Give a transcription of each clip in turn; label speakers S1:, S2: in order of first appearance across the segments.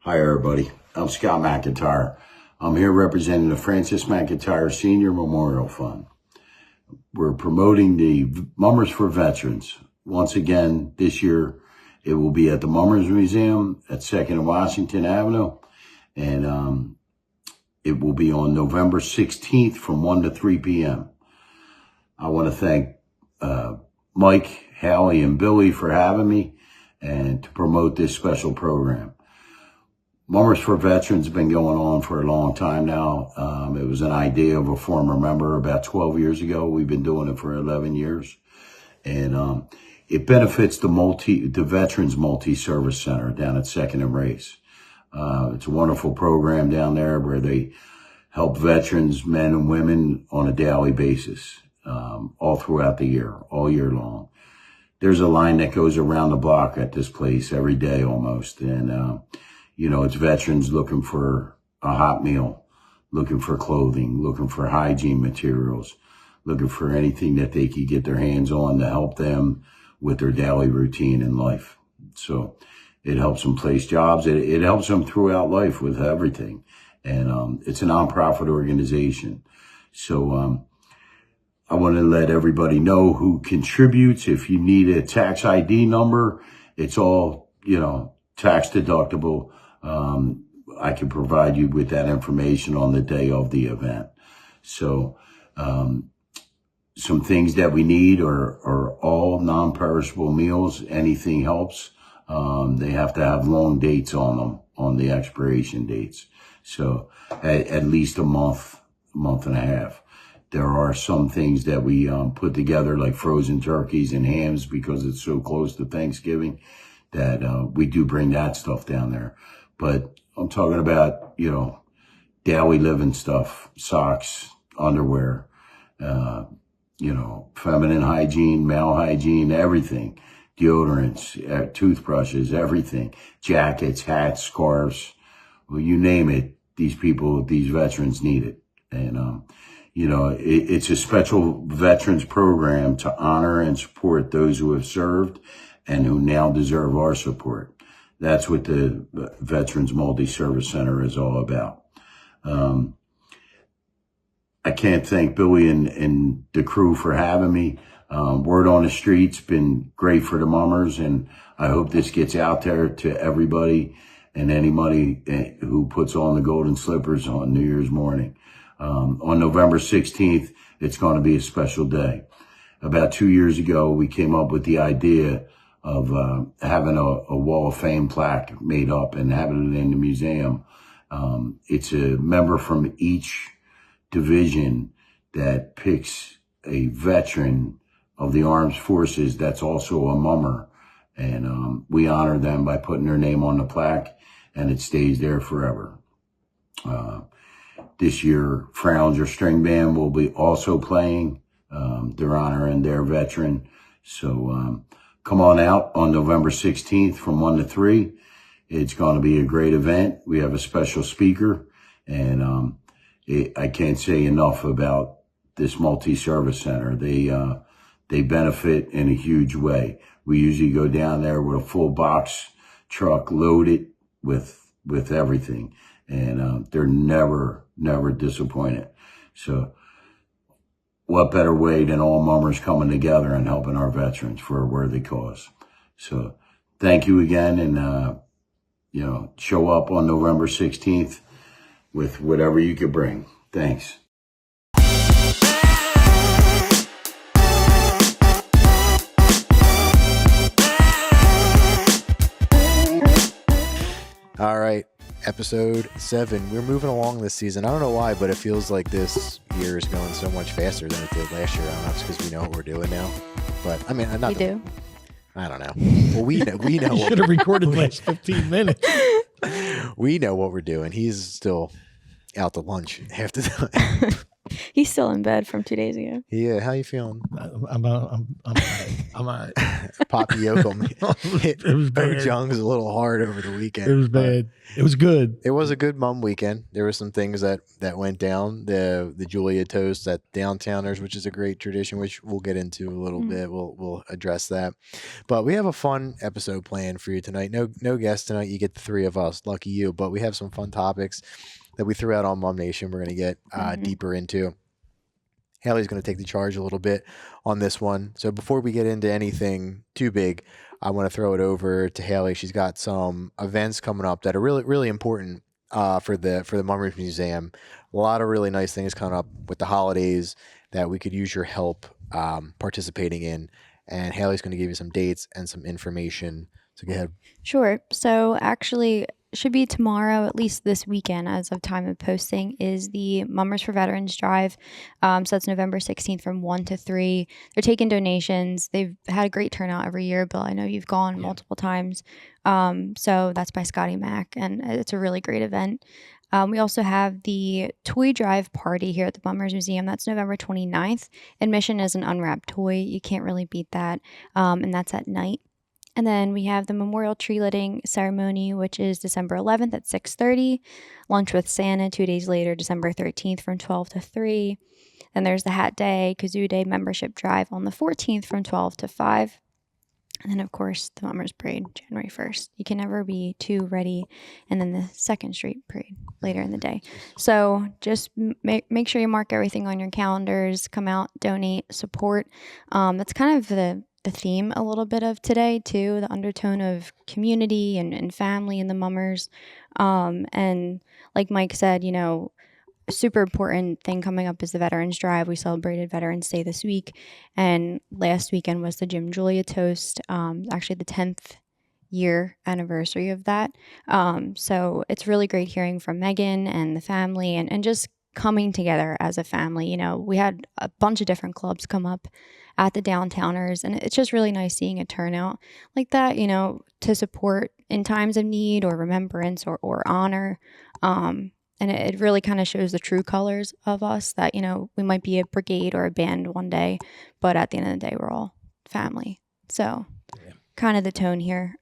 S1: Hi, everybody. I'm Scott McIntyre. I'm here representing the Francis McIntyre Sr. Memorial Fund. We're promoting the Mummers for Veterans. Once again, this year, it will be at the Mummers Museum at 2nd and Washington Avenue. And it will be on November 16th from 1 to 3 p.m. I want to thank Mike, Hallie, and Billy for having me and to promote this special program. Mummers for Veterans has been going on for a long time now. It was an idea of a former member about 12 years ago. We've been doing it for 11 years. And it benefits the Veterans Multi-Service Center down at 2nd and Race. It's a wonderful program down there where they help veterans, men and women, on a daily basis, all throughout the year, all year long. There's a line that goes around the block at this place every day almost. And, you know, it's veterans looking for a hot meal, looking for clothing, looking for hygiene materials, looking for anything that they could get their hands on to help them with their daily routine in life. So it helps them place jobs. It helps them throughout life with everything. And it's a nonprofit organization. So I want to let everybody know who contributes. If you need a tax ID number, it's all, you know, tax deductible. I can provide you with that information on the day of the event. So, some things that we need are all non-perishable meals. Anything helps. They have to have long dates on them, on the expiration dates. So at least a month and a half. There are some things that we put together like frozen turkeys and hams because it's so close to Thanksgiving that we do bring that stuff down there. But I'm talking about, you know, daily living stuff, socks, underwear, you know, feminine hygiene, male hygiene, everything, deodorants, toothbrushes, everything, jackets, hats, scarves, well, you name it. These veterans need it. And, you know, it's a special veterans program to honor and support those who have served and who now deserve our support. That's what the Veterans Multi-Service Center is all about. I can't thank Billy and the crew for having me. Word on the street's been great for the Mummers, and I hope this gets out there to everybody and anybody who puts on the golden slippers on New Year's morning. On November 16th, it's going to be a special day. About 2 years ago, we came up with the idea of having a Wall of Fame plaque made up and having it in the museum. It's a member from each division that picks a veteran of the armed forces that's also a mummer. And we honor them by putting their name on the plaque, and it stays there forever. This year, Frowninger String Band will be also playing. They're honoring their veteran. So come on out on November 16th from 1 to 3. It's going to be a great event. We have a special speaker, and I can't say enough about this multi-service center. They benefit in a huge way. We usually go down there with a full box truck loaded with everything, and they're never disappointed. So what better way than all mummers coming together and helping our veterans for a worthy cause. So thank you again, and you know, show up on November 16th with whatever you could bring. Thanks.
S2: All right, episode 7. We're moving along this season. I don't know why, but it feels like this year is going so much faster than it did last year. I don't know if it's because we know what we're doing now. But I mean, not.
S3: You do?
S2: I don't know. Well, we know.
S4: You should have recorded the last 15 minutes.
S2: We know what we're doing. He's still out to lunch half the time.
S3: He's still in bed from 2 days ago.
S2: Yeah, how you feeling?
S4: I'm
S2: Poppy Yoakum.
S4: It was bad.
S2: Jung's a little hard over the weekend.
S4: It was bad. It was good.
S2: It was a good mum weekend. There were some things that went down. The Julia toast at Downtowners, which is a great tradition, which we'll get into a little bit. We'll address that. But we have a fun episode planned for you tonight. No guests tonight. You get the three of us. Lucky you. But we have some fun topics that we threw out on Mum Nation. We're going to get deeper into. Haley's going to take the charge a little bit on this one. So before we get into anything too big, I want to throw it over to Haley. She's got some events coming up that are really, really important for the Mummers Museum. A lot of really nice things coming up with the holidays that we could use your help participating in. And Haley's going to give you some dates and some information. So go ahead.
S3: Sure. So actually, should be tomorrow, at least this weekend, as of time of posting, is the Mummers for Veterans Drive. So that's November 16th from 1 to 3. They're taking donations. They've had a great turnout every year. Bill, I know you've gone multiple times. So that's by Scotty Mack, and it's a really great event. We also have the toy drive party here at the Mummers Museum. That's November 29th. Admission is an unwrapped toy. You can't really beat that. And that's at night. And then we have the memorial tree lighting ceremony, which is December 11th at 6:30. Lunch with Santa 2 days later, December 13th from 12 to 3. Then there's the Hat Day, Kazoo Day membership drive on the 14th from 12 to 5. And then, of course, the Mummers Parade, January 1st. You can never be too ready. And then the 2nd Street Parade later in the day. So just make sure you mark everything on your calendars. Come out, donate, support. That's kind of the theme a little bit of today too, the undertone of community and family and the Mummers. And like Mike said, a super important thing coming up is the Veterans Drive. We celebrated Veterans Day this week, and last weekend was the Jim Julia Toast, actually the 10th year anniversary of that. So it's really great hearing from Megan and the family and just coming together as a family. We had a bunch of different clubs come up at the Downtowners, and it's just really nice seeing a turnout like that, to support in times of need or remembrance or honor. And it really kind of shows the true colors of us that, we might be a brigade or a band one day, but at the end of the day, we're all family. So kind of the tone here.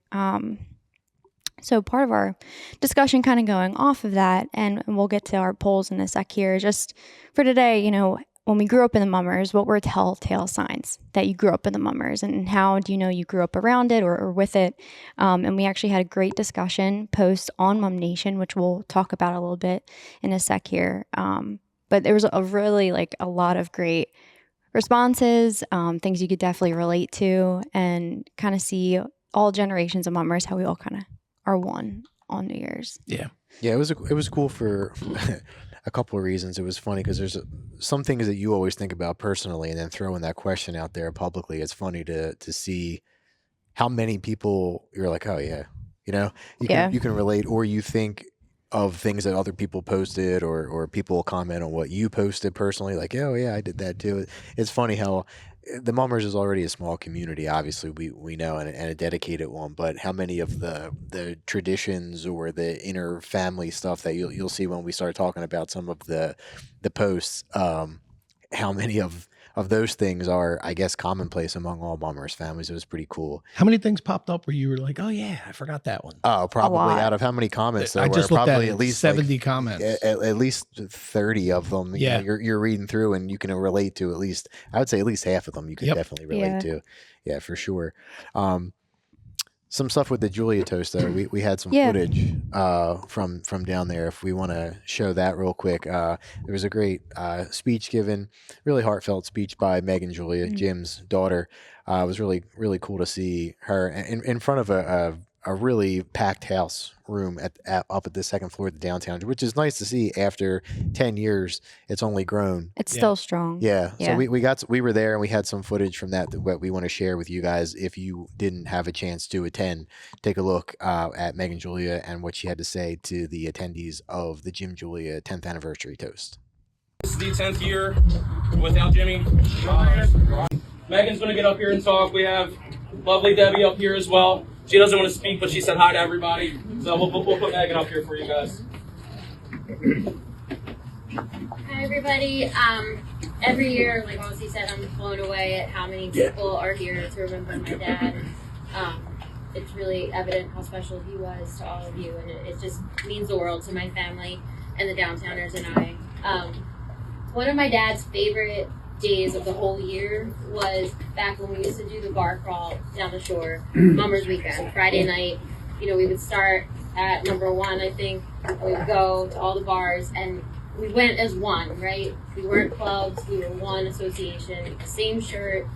S3: So part of our discussion kind of going off of that, and we'll get to our polls in a sec here, just for today, when we grew up in the Mummers, what were telltale signs that you grew up in the Mummers, and how do you know you grew up around it or with it? And we actually had a great discussion post on Mum Nation, which we'll talk about a little bit in a sec here. But there was a really a lot of great responses, things you could definitely relate to, and kind of see all generations of Mummers, how we all kind of are one on New Year's.
S2: Yeah, it was cool for a couple of reasons. It was funny because there's some things that you always think about personally, and then throwing that question out there publicly, it's funny to see how many people you're like, oh yeah, you can relate, or you think of things that other people posted, or people comment on what you posted personally, like, oh yeah, I did that too. It's funny how the Mummers is already a small community, obviously we know, and a dedicated one, but how many of the traditions or the inner family stuff that you'll see when we start talking about some of the posts, how many of those things are, I guess, commonplace among all Mummers families. It was pretty cool.
S4: How many things popped up where you were like, oh yeah, I forgot that one?
S2: Oh, probably out of how many comments there
S4: I
S2: were,
S4: just looked
S2: probably
S4: at
S2: at least
S4: 70 comments.
S2: At least 30 of them.
S4: Yeah.
S2: You're reading through, and you can relate to at least, I would say at least half of them you can definitely relate to. Yeah, for sure. Some stuff with the Julia Toast, though. We had some footage from down there. If we want to show that real quick, there was a great speech given, really heartfelt speech by Megan Julia, Jim's daughter. It was really, really cool to see her in front of a really packed house room up at the second floor of the downtown, which is nice to see. After 10 years, it's only grown.
S3: It's still strong.
S2: Yeah. So we were there, and we had some footage from that we want to share with you guys. If you didn't have a chance to attend, take a look at Megan Julia and what she had to say to the attendees of the Jim Julia 10th anniversary toast.
S5: This is the 10th year without Jimmy. Megan's going to get up here and talk. We have lovely Debbie up here as well. She doesn't want to speak, but she said hi to everybody. So we'll put Megan up here for you guys.
S6: Hi, everybody. Every year, like Ozzy said, I'm blown away at how many people are here to remember my dad. It's really evident how special he was to all of you, and it just means the world to my family and the Downtowners and I. One of my dad's favorite days of the whole year was back when we used to do the bar crawl down the shore, Mummers Weekend, Friday night. You know, we would start at number 1, I think. We would go to all the bars, and we went as one, right? We weren't clubs, we were one association, same shirt.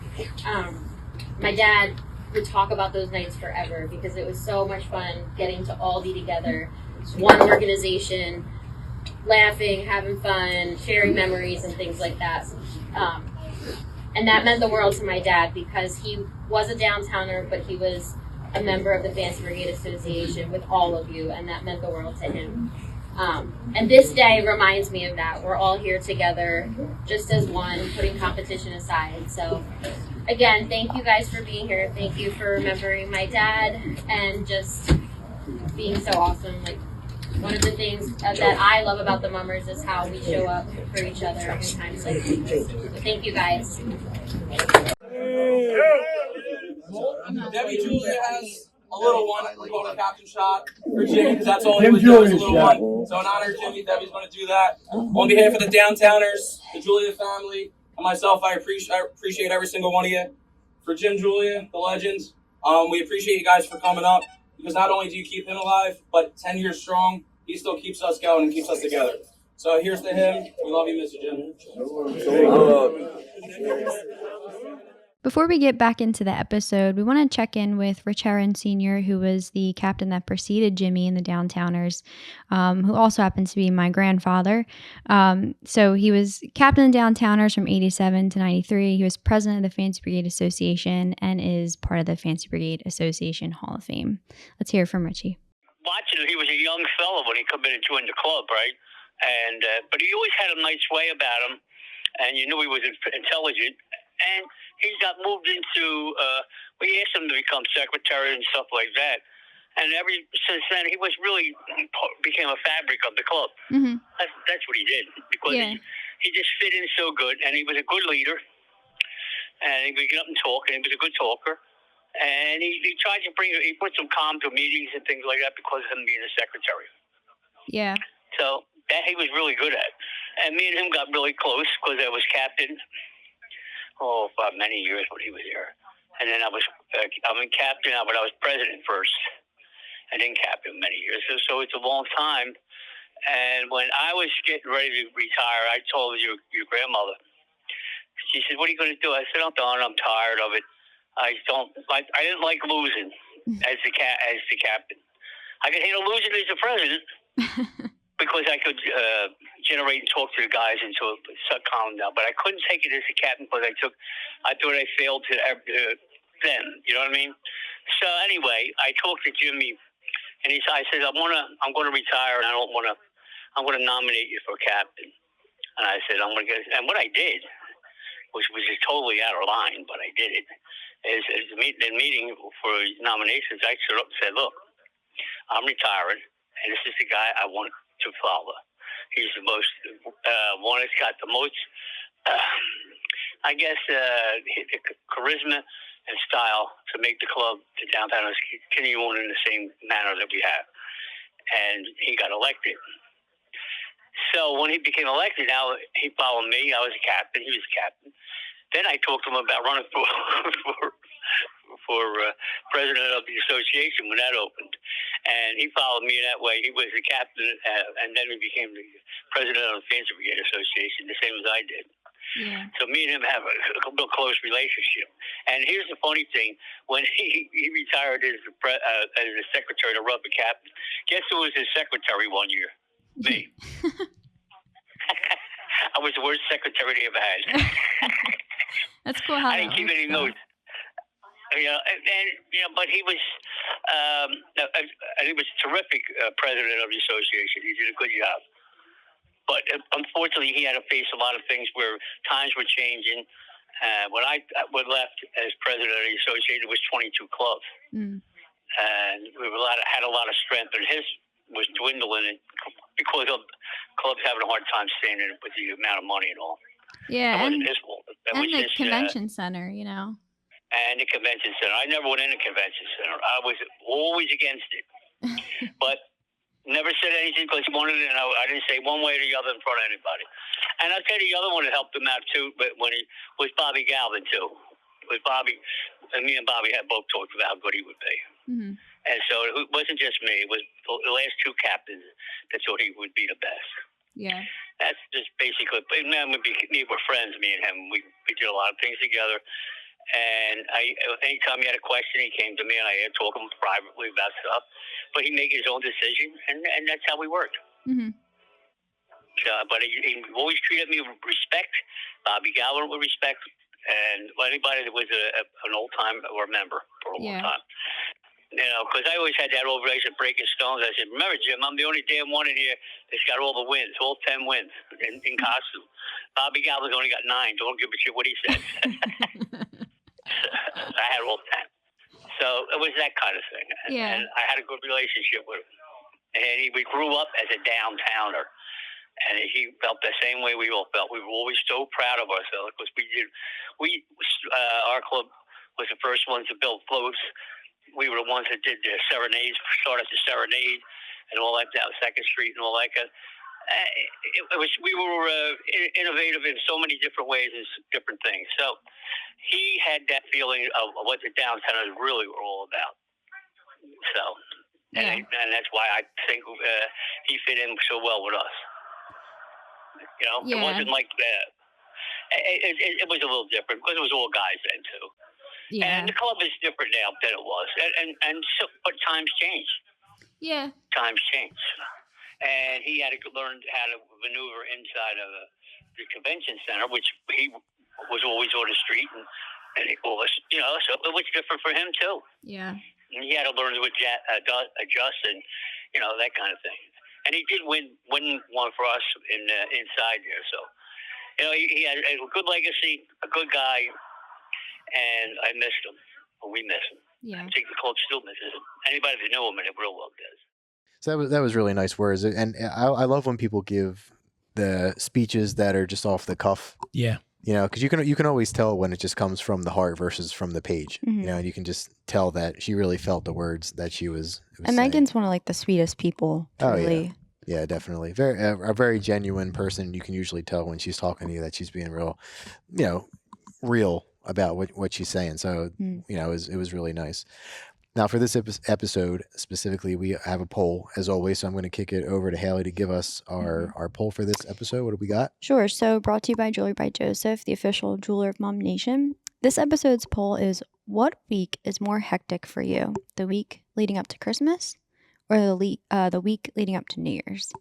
S6: My dad would talk about those nights forever because it was so much fun getting to all be together, one organization, laughing, having fun, sharing memories and things like that. And that meant the world to my dad because he was a Downtowner, but he was a member of the Fancy Brigade Association with all of you, and that meant the world to him. And this day reminds me of that. We're all here together, just as one, putting competition aside. So, again, thank you guys for being here. Thank you for remembering my dad and just being so awesome. Like, one of the things that I love about the Mummers is how we show up for each other in times like these. So thank you guys.
S5: Debbie Julia has a little one. We're going to captain shot for Jimmy because that's all he would do is a little one. So in honor of Jimmy, Debbie's going to do that. On behalf of the Downtowners, the Julia family, and myself, I appreciate every single one of you. For Jim Julia, the legends, we appreciate you guys for coming up because not only do you keep him alive, but 10 years strong, he still keeps us going and keeps us together. So here's to him. We love you, Mr. Jim.
S3: Before we get back into the episode, we want to check in with Richie Herron Sr., who was the captain that preceded Jimmy in the Downtowners, who also happens to be my grandfather. So he was captain of the Downtowners from 87 to 93. He was president of the Fancy Brigade Association and is part of the Fancy Brigade Association Hall of Fame. Let's hear from Richie.
S7: Watching him, he was a young fella when he come in and joined the club, right? And but he always had a nice way about him, and you knew he was intelligent. And he got moved into, we asked him to become secretary and stuff like that. And since then, he was really became a fabric of the club. Mm-hmm. That's what he did because he just fit in so good, and he was a good leader. And he would get up and talk, and he was a good talker. And he tried to he put some calm to meetings and things like that because of him being a secretary.
S3: Yeah.
S7: So that he was really good at. And me and him got really close because I was captain. For many years when he was here. And then I'm in captain now, but I was president first. And then captain many years. So it's a long time. And when I was getting ready to retire, I told your grandmother. She said, "What are you going to do?" I said, "I'm done. I'm tired of it. I didn't like losing as the captain. I could handle losing as the president because I could generate and talk to the guys until it calmed down. But I couldn't take it as a captain because I thought I failed to them. You know what I mean? So anyway, I talked to Jimmy, and I said, I'm going to retire, and I'm going to nominate you for captain. And I said, I'm going to get. And what I did, which was just totally out of line, but I did it. Is the meeting for nominations, I stood up and said, "Look, I'm retiring, and this is the guy I want to follow. He's the most one that's got the most, charisma and style to make the club, the Downtowners, continue on in the same manner that we have." And he got elected. So when he became elected, now he followed me. I was a captain. He was a captain. Then I talked to him about running for president of the association when that opened. And he followed me that way. He was the captain, and then he became the president of the Fancy Brigade Association, the same as I did. Yeah. So me and him have a real close relationship. And here's the funny thing. When he retired as the secretary to rubber captain, guess who was his secretary one year? Me. I was the worst secretary they ever had.
S3: That's cool how
S7: I didn't keep any notes. But he was a terrific president of the association. He did a good job. But unfortunately, he had to face a lot of things where times were changing. When I left as president of the association, it was 22 clubs. And we had a lot of strength, and his was dwindling because of club's having a hard time staying in it with the amount of money and all.
S8: Yeah,
S7: That
S8: and
S7: wasn't his fault. That
S8: and
S7: was
S8: the
S7: just,
S8: convention center, you know.
S7: and the convention center. I never went in the convention center. I was always against it, but never said anything because he wanted it, and I didn't say one way or the other in front of anybody. And I'll tell you the other one that helped him out too, but when he was Bobby Galvin too. With Bobby, and me and Bobby had both talked about how good he would be.
S8: Mm-hmm.
S7: And so it wasn't just me. It was the last two captains that thought he would be the best.
S8: Yeah.
S7: That's just basically, man, we were friends, me and him. We did a lot of things together. And anytime he had a question, he came to me, and I had talked to him privately about stuff. But he made his own decision, and that's how we worked.
S8: Mm-hmm.
S7: But he always treated me with respect. Bobby Galvin with respect. And anybody that was an old time or a member for a long time. You know, because I always had that old relation breaking stones. I said, remember, Jim, I'm the only damn one in here that's got all the wins, all 10 wins in costume. Bobby Galvin's only got 9. Don't give a shit what he said. I had all 10. So it was that kind of thing.
S8: Yeah.
S7: And I had a good relationship with him. And we grew up as a downtowner. And he felt the same way we all felt. We were always so proud of ourselves because our club was the first ones to build floats. We were the ones that did the serenades, started the serenade and all that down 2nd Street and all that. We were innovative in so many different ways and different things. So he had that feeling of what the downtowners really were all about. So, and that's why I think he fit in so well with us. You know, it wasn't like that. It was a little different because it was all guys then too. Yeah. And the club is different now than it was, but times change.
S8: Yeah.
S7: Times change, and he had to learn how to maneuver inside of the convention center, which he was always on the street, and it was, you know, so it was different for him too.
S8: Yeah.
S7: And he had to learn to adjust and, you know, that kind of thing. And he did win one for us inside there. So, you know, he had a good legacy, a good guy, and I missed him. Or we miss him.
S8: Yeah.
S7: I think the club still misses him. Anybody that knew him in the real world does.
S2: So that was really nice words. And I love when people give the speeches that are just off the cuff.
S4: Yeah.
S2: You know, because you can always tell when it just comes from the heart versus from the page.
S3: Mm-hmm.
S2: You know, and you can just tell that she really felt the words that she was
S3: and
S2: saying.
S3: Megan's one of like the sweetest people. Truly.
S2: Yeah, definitely. A very genuine person. You can usually tell when she's talking to you that she's being real about what she's saying. So, you know, it was really nice. Now, for this episode specifically, we have a poll, as always. So I'm going to kick it over to Haley to give us our poll for this episode. What do we got?
S3: Sure. So brought to you by Jewelry by Joseph, the official jeweler of Mom Nation. This episode's poll is, what week is more hectic for you? The week leading up to Christmas or the week leading up to New Year's?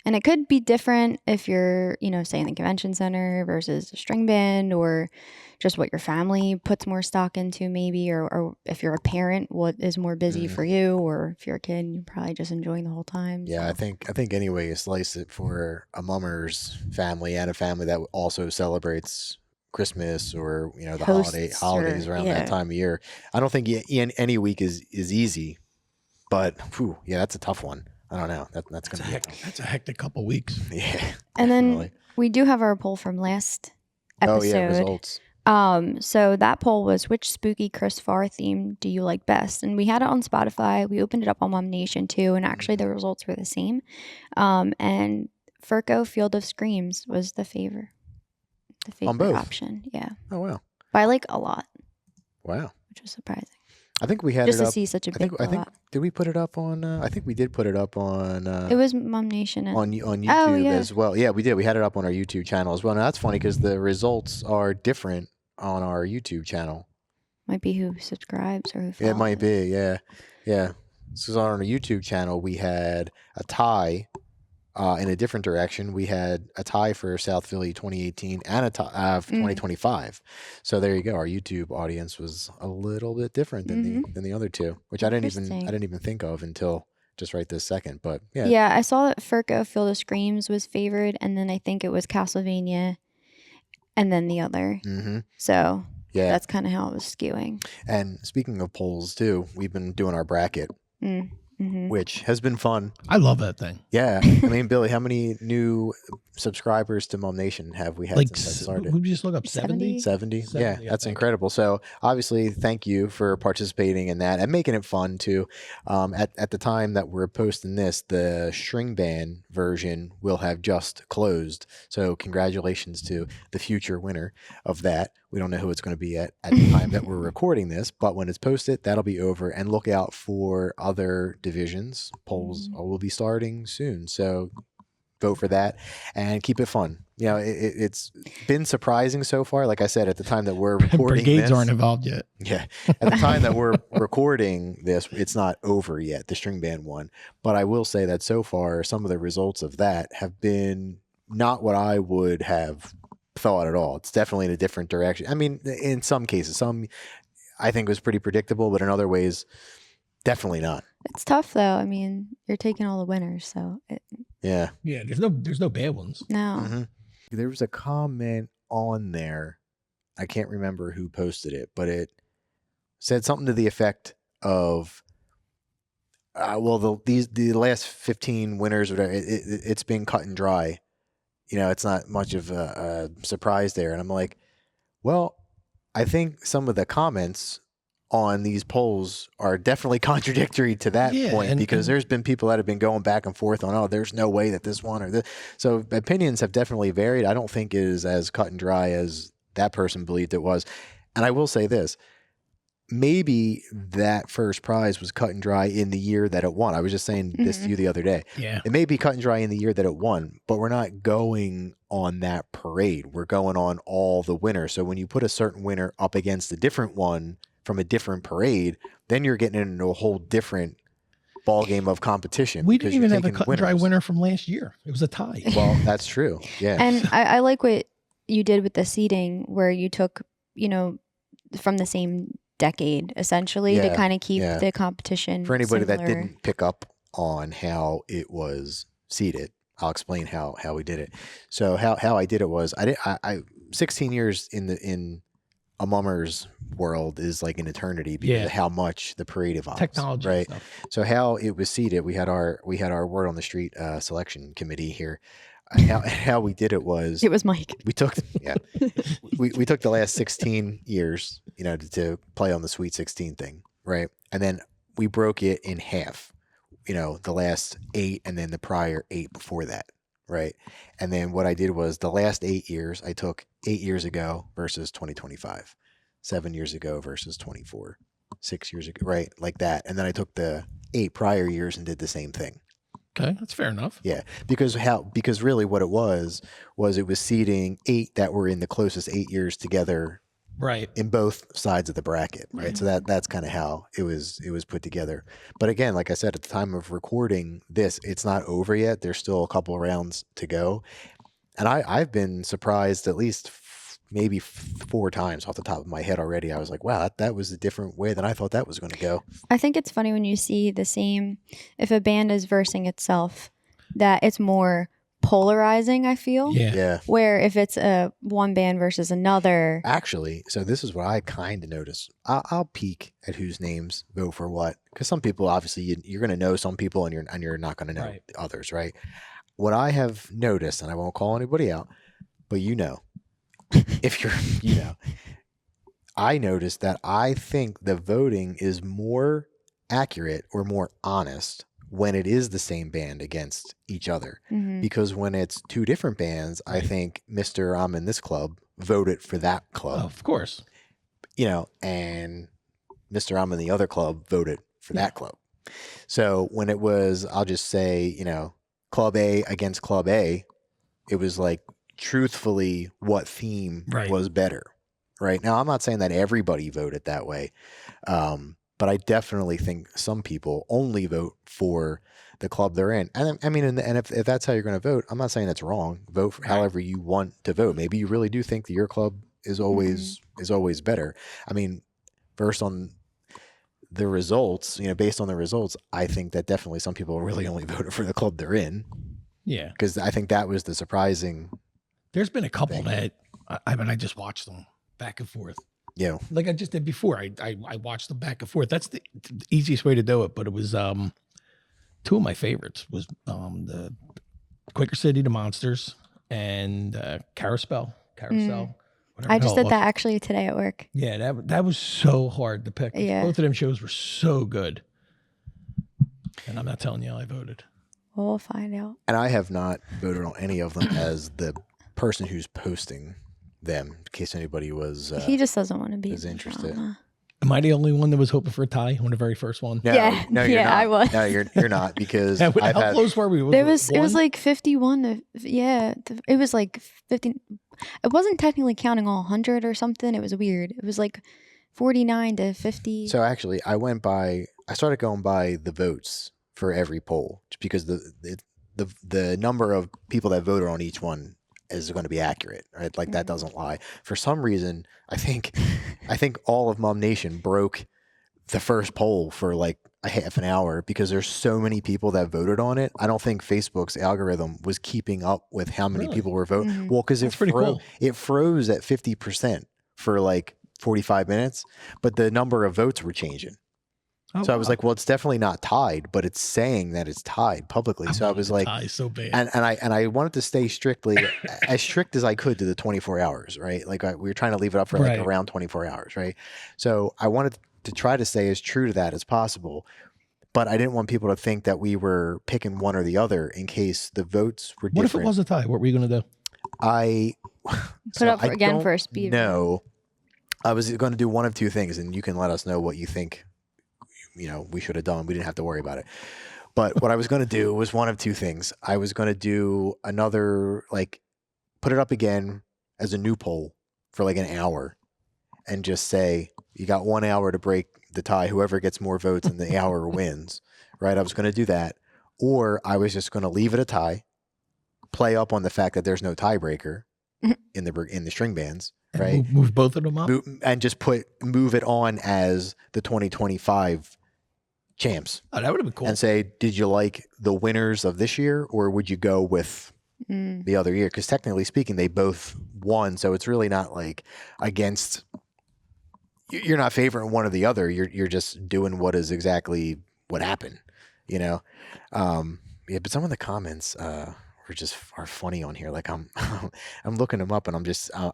S3: And it could be different if you're, you know, say in the convention center versus a string band, or just what your family puts more stock into maybe, or if you're a parent, what is more busy for you, or if you're a kid, you're probably just enjoying the whole time.
S2: Yeah, so. I think anyway, you slice it for a mummer's family and a family that also celebrates Christmas or, you know, the holidays around that time of year. I don't think any week is easy, but that's a tough one. I don't know. That's
S4: a hectic couple weeks.
S2: Yeah.
S3: And then we do have our poll from last episode.
S2: Oh yeah, results.
S3: So that poll was, which spooky Chris Farr theme do you like best? And we had it on Spotify. We opened it up on Mom Nation too, and actually the results were the same. And Furco Field of Screams was the favorite
S2: on both
S3: option. Yeah.
S2: Oh wow.
S3: By like a lot.
S2: Wow.
S3: Which was surprising.
S2: I think we had
S3: just
S2: it up.
S3: To see such a big.
S2: I think did we put it up on? I think we did put it up on.
S3: It was Mom Nation
S2: on YouTube as well. Yeah, we did. We had it up on our YouTube channel as well. Now that's funny because the results are different on our YouTube channel.
S3: Might be who subscribes or who follows.
S2: It might be. Yeah. So on our YouTube channel, we had a tie. In a different direction, we had a tie for South Philly 2018 and a tie for 2025. So there you go. Our YouTube audience was a little bit different than the other two, which I didn't even think of until just right this second. But yeah.
S3: Yeah, I saw that Furco Field of Screams was favored, and then I think it was Castlevania, and then the other. So yeah, that's kind of how it was skewing.
S2: And speaking of polls too, we've been doing our bracket. which has been fun.
S4: I love that thing.
S2: Yeah. I mean, Billy, how many new subscribers to Mom Nation have we had
S4: Like,
S2: since that started?
S4: we just look up 70?
S2: 70?
S4: 70,
S2: Yeah,
S4: I
S2: that's
S4: think.
S2: incredible. So obviously, thank you for participating in that and making it fun too. At the time that we're posting this, the string band version will have just closed. So congratulations to the future winner of that. We don't know who it's going to be at the time that we're recording this, but when it's posted, that'll be over. And look out for other divisions. Polls will be starting soon. So vote for that and keep it fun. You know, it's been surprising so far. Like I said, at the time that we're recording
S4: Brigades
S2: this,
S4: aren't involved yet.
S2: yeah, at the time that we're recording this, it's not over yet, the string band one. But I will say that so far, some of the results of that have been not what I would have thought at all. It's definitely in a different direction. I mean, in some cases, some I think was pretty predictable, but in other ways, definitely not.
S3: It's tough though. I mean, you're taking all the winners, so
S2: Yeah.
S4: Yeah, there's no bad ones.
S3: no.
S2: Mhm. There was a comment on there. I can't remember who posted it, but it said something to the effect of, the last 15 winners, whatever, it's been cut and dry. You know, it's not much of a surprise there. And I'm like, well, I think some of the comments on these polls are definitely contradictory to that point, because there's been people that have been going back and forth on, oh, there's no way that this one or this. So opinions have definitely varied. I don't think it is as cut and dry as that person believed it was. And I will say this, maybe that first prize was cut and dry in the year that it won. I was just saying this to you the other day.
S4: Yeah.
S2: It may be cut and dry in the year that it won, but we're not going on that parade. We're going on all the winners. So when you put a certain winner up against a different one from a different parade, then you're getting into a whole different ball game of competition.
S4: We
S2: because
S4: didn't
S2: you're
S4: even have a
S2: taking
S4: cut and dry
S2: winners.
S4: winner from last year. It was a tie.
S2: Well, that's true. Yeah.
S3: And I like what you did with the seating, where you took, from the same decade essentially to
S2: Yeah,
S3: kind of keep
S2: yeah.
S3: the competition.
S2: For anybody that
S3: similar.
S2: didn't pick up on how it was seated, I'll explain how we did it. So how I did it was, I 16 years in a mummer's world is like an eternity because of how much the parade evolves.
S4: Technology,
S2: right?
S4: and stuff.
S2: So how it was seated, we had our word on the street selection committee here. How we did it was,
S3: It was Mike.
S2: we took we took the last 16 years, to play on the Sweet 16 thing, right? And then we broke it in half, the last 8 and then the prior 8 before that, right? And then what I did was the last 8 years, I took 8 years ago versus 2025, 7 years ago versus 24, 6 years ago, right? Like that. And then I took the 8 prior years and did the same thing.
S4: Okay, that's fair enough.
S2: Yeah, because really what it was it was seeding 8 that were in the closest 8 years together,
S4: Right.
S2: in both sides of the bracket, right? So that's kind of how it was put together. But again, like I said, at the time of recording this, it's not over yet. There's still a couple of rounds to go, and I've been surprised at least maybe 4 times off the top of my head already. I was like, wow, that was a different way than I thought that was going to go.
S3: I think it's funny when you see the same, if a band is versing itself, that it's more polarizing, I feel.
S4: Yeah.
S2: Yeah.
S3: Where if it's a one band versus another.
S2: Actually, so this is what I kind of noticed. I'll peek at whose names vote for what, because some people, obviously, you're going to know some people, and you're not going to know
S4: Right.
S2: others, right? What I have noticed, and I won't call anybody out, but if you're, I noticed that I think the voting is more accurate or more honest when it is the same band against each other.
S3: Mhm.
S2: Because when it's 2 different bands, I think Mr. I'm in this club voted for that
S4: Oh,
S2: club,
S4: of course.
S2: and Mr. I'm in the other club voted for that club. So when it was, I'll just say, Club A against Club A, it was like, truthfully, what theme
S4: Right.
S2: was better, right? Now, I'm not saying that everybody voted that way, but I definitely think some people only vote for the club they're in. And I mean, and if that's how you're going to vote, I'm not saying that's wrong. Vote for however you want to vote. Maybe you really do think that your club is always better. I mean, based on the results, based on the results, I think that definitely some people really only voted for the club they're in.
S4: Yeah.
S2: Because I think that was the surprising.
S4: There's been a couple
S2: Thing.
S4: that I just watched them back and forth.
S2: Like
S4: I just did before. I watched them back and forth. That's the easiest way to do it. But it was two of my favorites was the Quaker City, the Monsters, and Carousel.
S3: I just did that actually today at work.
S4: Yeah, that was so hard to pick.
S3: Yeah.
S4: Both of them shows were so good. And I'm not telling you how I voted.
S3: We'll find out.
S2: And I have not voted on any of them as the person who's posting them, in case anybody was
S3: He just doesn't want to be
S2: is interested.
S4: Am I the only one that was hoping for a tie on the very first one?
S2: No,
S3: Yeah,
S2: no, you're
S3: yeah,
S2: not.
S3: I was.
S2: No, you're not because
S4: How
S2: I've had,
S4: close were we?
S3: It was
S4: one?
S3: like 51 to it was like 50. It wasn't technically counting all 100 or something. It was weird. It was like 49 to 50.
S2: So actually, I started going by the votes for every poll, just because the number of people that voted on each one is going to be accurate, right? Like that doesn't lie. For some reason, I think all of Mom Nation broke the first poll for like a half an hour because there's so many people that voted on it. I don't think Facebook's algorithm was keeping up with how many people were voting. Well, because
S4: That's pretty cool.
S2: It froze at 50% for like 45 minutes, but the number of votes were changing.
S4: Oh,
S2: So I was like, well, it's definitely not tied, but it's saying that it's tied publicly. So I was like,
S4: tie so bad.
S2: and I wanted to stay strictly as strict as I could to the 24 hours, right? Like we were trying to leave it up for like
S4: Right.
S2: around 24 hours, right? So I wanted to try to stay as true to that as possible, but I didn't want people to think that we were picking one or the other in case the votes were
S4: What if
S2: different.
S4: it was a tie? What were you going to do?
S2: I
S3: Put up again for a speed.
S2: No, I was going to do one of two things, and you can let us know what you think. We should have done. We didn't have to worry about it. But what I was going to do was one of two things. I was going to do another, like, put it up again as a new poll for like an hour, and just say you got 1 hour to break the tie. Whoever gets more votes in the hour wins. Right? I was going to do that, or I was just going to leave it a tie, play up on the fact that there's no tiebreaker in the string bands,
S4: And
S2: right?
S4: Move both of them up?
S2: And just move it on as the 2025 champs,
S4: Oh, that would have been cool.
S2: and say, did you like the winners of this year, or would you go with the other year? Because technically speaking, they both won, so it's really not like against. You're not favoring one or the other. You're just doing what is exactly what happened, Yeah, but some of the comments are funny on here. Like I'm looking them up, and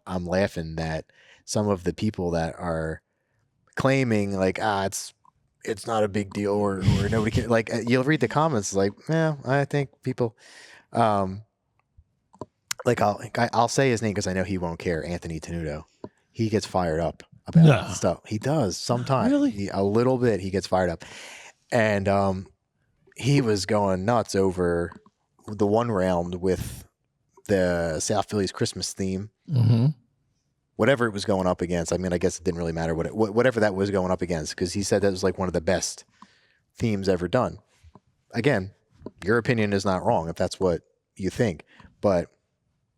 S2: I'm laughing that some of the people that are claiming like it's not a big deal or nobody can, like, you'll read the comments like, yeah, I think people like I'll say his name because I know he won't care. Anthony Tenuto, he gets fired up about stuff. He does sometimes.
S4: Really?
S2: A little bit. He gets fired up, and he was going nuts over the one round with the South Philly's Christmas theme.
S4: Mm-hmm.
S2: Whatever it was going up against. I mean, I guess it didn't really matter whatever that was going up against, because he said that was like one of the best themes ever done. Again, your opinion is not wrong if that's what you think, but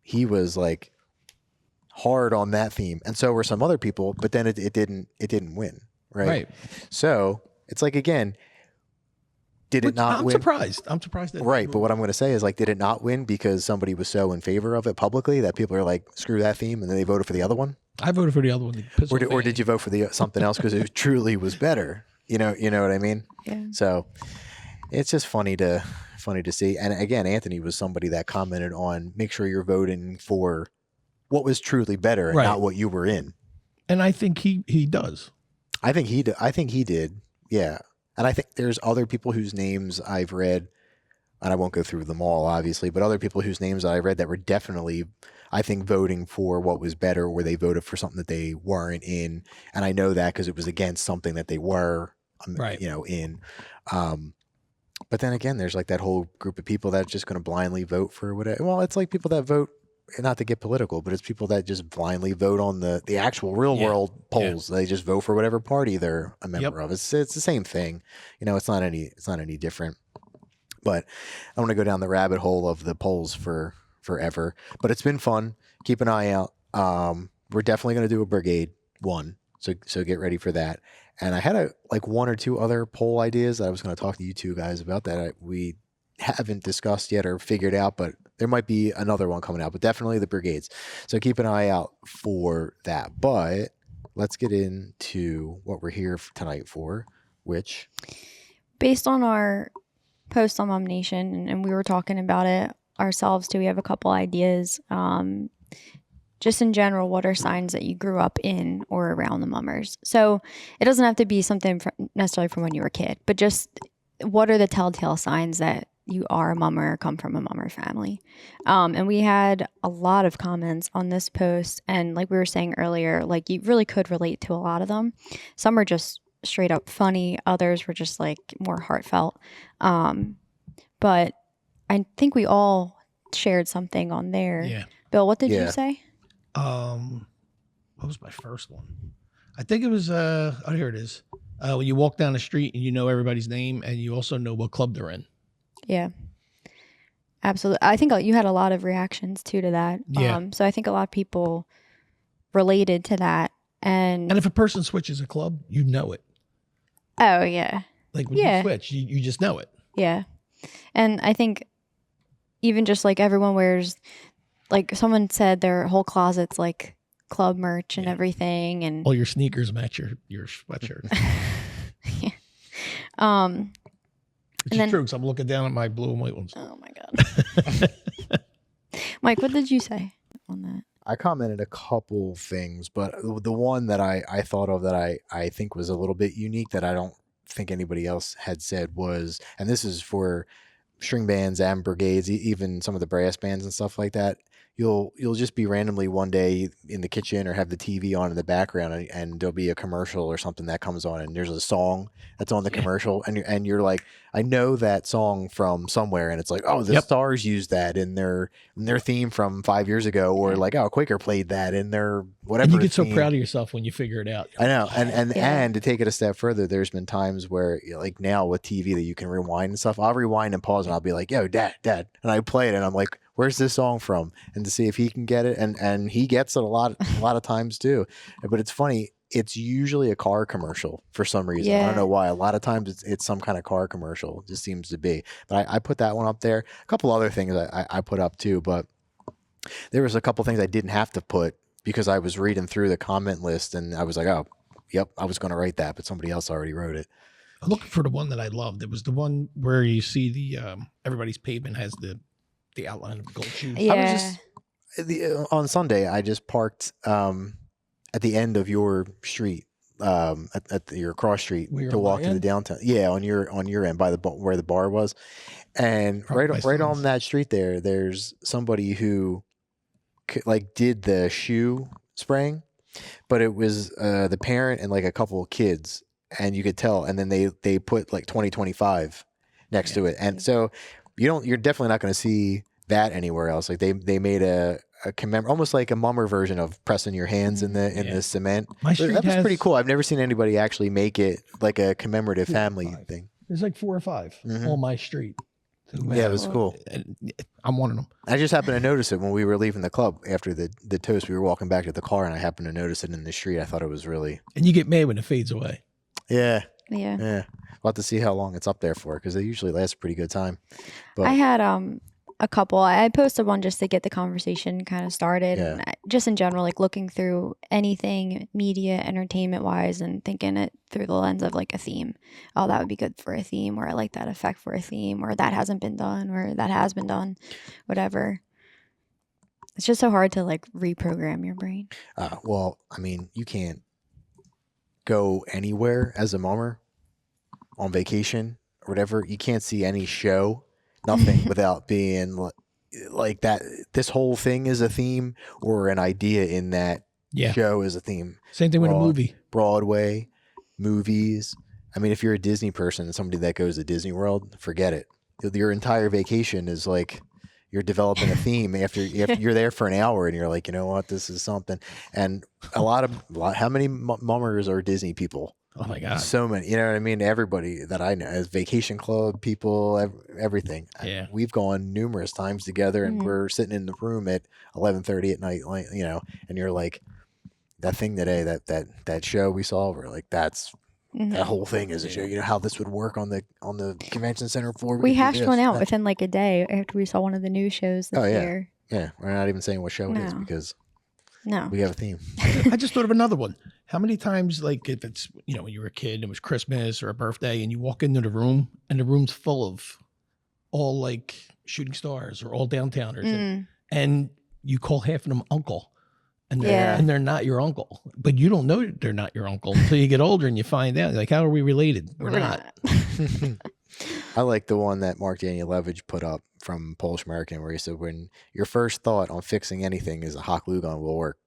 S2: he was like hard on that theme, and so were some other people. But then it didn't win, right? So it's like, again, did it not
S4: I'm
S2: win?
S4: surprised. I'm surprised that
S2: Right, but what I'm going to say is, like, did it not win because somebody was so in favor of it publicly that people are like, screw that theme, and then they voted for the other one?
S4: I voted for the other one.
S2: Or did you vote for the something else because it truly was better? You know what I mean?
S3: Yeah.
S2: So it's just funny to see. And again, Anthony was somebody that commented on, make sure you're voting for what was truly better and
S4: Right.
S2: not what you were in.
S4: And I think he does.
S2: I think he did. Yeah. And I think there's other people whose names I've read, and I won't go through them all, obviously, but other people whose names I read that were definitely, I think, voting for what was better, or they voted for something that they weren't in. And I know that because it was against something that they were,
S4: Right.
S2: in. But then again, there's like that whole group of people that are just going to blindly vote for whatever. Well, it's like people that vote, not to get political, but it's people that just blindly vote on the actual real world polls. They just vote for whatever party they're a member of. It's the same thing. It's not any different. But I want to go down the rabbit hole of the polls for forever. But it's been fun. Keep an eye out. We're definitely going to do a brigade one. So get ready for that. And I had one or two other poll ideas that I was going to talk to you two guys about that we haven't discussed yet or figured out, but there might be another one coming out, but definitely the brigades. So keep an eye out for that. But let's get into what we're here tonight for, which,
S3: Based on our post on Mom Nation, and we were talking about it ourselves too. We have a couple ideas. Just in general, what are signs that you grew up in or around the mummers? So it doesn't have to be something necessarily from when you were a kid, but just what are the telltale signs that you are a mummer or come from a mummer family? And we had a lot of comments on this post. And like we were saying earlier, like you really could relate to a lot of them. Some are just straight up funny. Others were just like more heartfelt. But I think we all shared something on there.
S4: Yeah.
S3: Bill, what did
S2: Yeah.
S3: you say?
S4: What was my first one? I think it was oh, here it is. When you walk down the street and you know everybody's name and you also know what club they're in.
S3: Yeah, absolutely. I think you had a lot of reactions too to that.
S4: Yeah.
S3: So I think a lot of people related to that. And
S4: if a person switches a club, you know it.
S3: oh yeah,
S4: Like when
S3: Yeah.
S4: you switch, you just know it.
S3: yeah. And I think even just like everyone wears, like someone said their whole closet's like club merch and everything. And
S4: All your sneakers match your sweatshirt. Which
S3: And
S4: is
S3: then-
S4: true because I'm looking down at my blue and white ones.
S3: oh my God. Mike, what did you say on that?
S2: I commented a couple things, but the one that I thought of that I think was a little bit unique that I don't think anybody else had said was, and this is for string bands and brigades, even some of the brass bands and stuff like that. You'll just be randomly one day in the kitchen or have the TV on in the background, and there'll be a commercial or something that comes on, and there's a song that's on the commercial, and you're like, I know that song from somewhere, and it's like, oh, the Stars used that in their theme from 5 years ago, or like, oh, Quaker played that in their whatever.
S4: And you get so
S2: theme.
S4: proud of yourself when you figure it out.
S2: I know, and
S3: Yeah.
S2: and to take it a step further, there's been times where, like now with TV that you can rewind and stuff. I'll rewind and pause, and I'll be like, "Yo, Dad," and I play it, and I'm like, "Where's this song from?" And to see if he can get it, and he gets it a lot of times too. But it's funny. It's usually a car commercial for some reason. I
S3: Yeah.
S2: don't know why. A lot of times it's some kind of car commercial. It just seems to be. But I put that one up there. A couple other things I put up too, but there was a couple things I didn't have to put because I was reading through the comment list and I was like, oh, yep, I was going to write that, but somebody else already wrote it.
S4: I'm looking for the one that I loved. It was the one where you see the everybody's pavement has the outline of the gold shoes.
S3: Yeah.
S2: I was just on Sunday. I just parked at the end of your street, at your cross street
S4: Where
S2: to
S4: on
S2: walk
S4: my
S2: to the
S4: end?
S2: downtown. Yeah, on your end by where the bar was, and
S4: Probably my
S2: right on
S4: son's.
S2: that street there's somebody who like did the shoe spraying, but it was the parent and like a couple of kids, and you could tell. And then they put like 2025 next to it, and so you're definitely not going to see that anywhere else. Like they made a almost like a mummer version of pressing your hands in the cement.
S4: My street
S2: That was
S4: has-
S2: pretty cool. I've never seen anybody actually make it like a commemorative family thing.
S4: There's like 4 or 5
S2: Mhm.
S4: on my street.
S2: Yeah, it was cool.
S4: And I'm one of them.
S2: I just happened to notice it when we were leaving the club after the toast. We were walking back to the car, and I happened to notice it in the street. I thought it was really
S4: And you get mad when it fades away.
S2: yeah.
S3: Yeah.
S2: We'll have to see how long it's up there for because they usually last a pretty good time. But
S3: I had a couple. I posted one just to get the conversation kind of started.
S2: Yeah.
S3: And just in general, like looking through anything media, entertainment wise, and thinking it through the lens of like a theme. Oh, that would be good for a theme, or I like that effect for a theme, or that hasn't been done, or that has been done, whatever. It's just so hard to like reprogram your brain.
S2: well, I mean, you can't go anywhere as a mummer on vacation or whatever. You can't see any show, nothing without being like that. This whole thing is a theme or an idea in that
S4: Yeah.
S2: show is a theme.
S4: Same thing with a
S2: Broad-
S4: movie.
S2: Broadway, movies. I mean, if you're a Disney person and somebody that goes to Disney World, forget it. Your entire vacation is like you're developing a theme after you're there for an hour and you're like, you know what, this is something. And how many mummers are Disney people?
S4: Oh my God.
S2: So many, you know what I mean? Everybody that I know, as vacation club people, everything.
S4: Yeah.
S2: We've gone numerous times together, and
S3: Mhm.
S2: we're sitting in the room at 11:30 at night, like, you know, and you're like, that thing today, that show we saw, we're like, that's
S3: Mhm.
S2: that whole thing is a show. You know how this would work on the convention center floor.
S3: We
S2: could do
S3: hashed
S2: this,
S3: one out
S2: that.
S3: within like a day after we saw one of the new shows this
S2: Oh, yeah.
S3: year.
S2: Yeah, we're not even saying what show it is
S3: No.
S2: because
S3: No.
S2: we have a theme.
S4: I just thought of another one. How many times, like if it's, when you were a kid, it was Christmas or a birthday and you walk into the room and the room's full of all like shooting stars or all downtowners,
S3: Mm.
S4: and you call half of them uncle, and
S3: Yeah.
S4: and they're not your uncle, but you don't know they're not your uncle until you get older and you find out. Like, how are we related? We're not.
S2: I like the one that Mark Danielewicz put up from Polish American, where he said, "When your first thought on fixing anything is a hot glue gun will work,"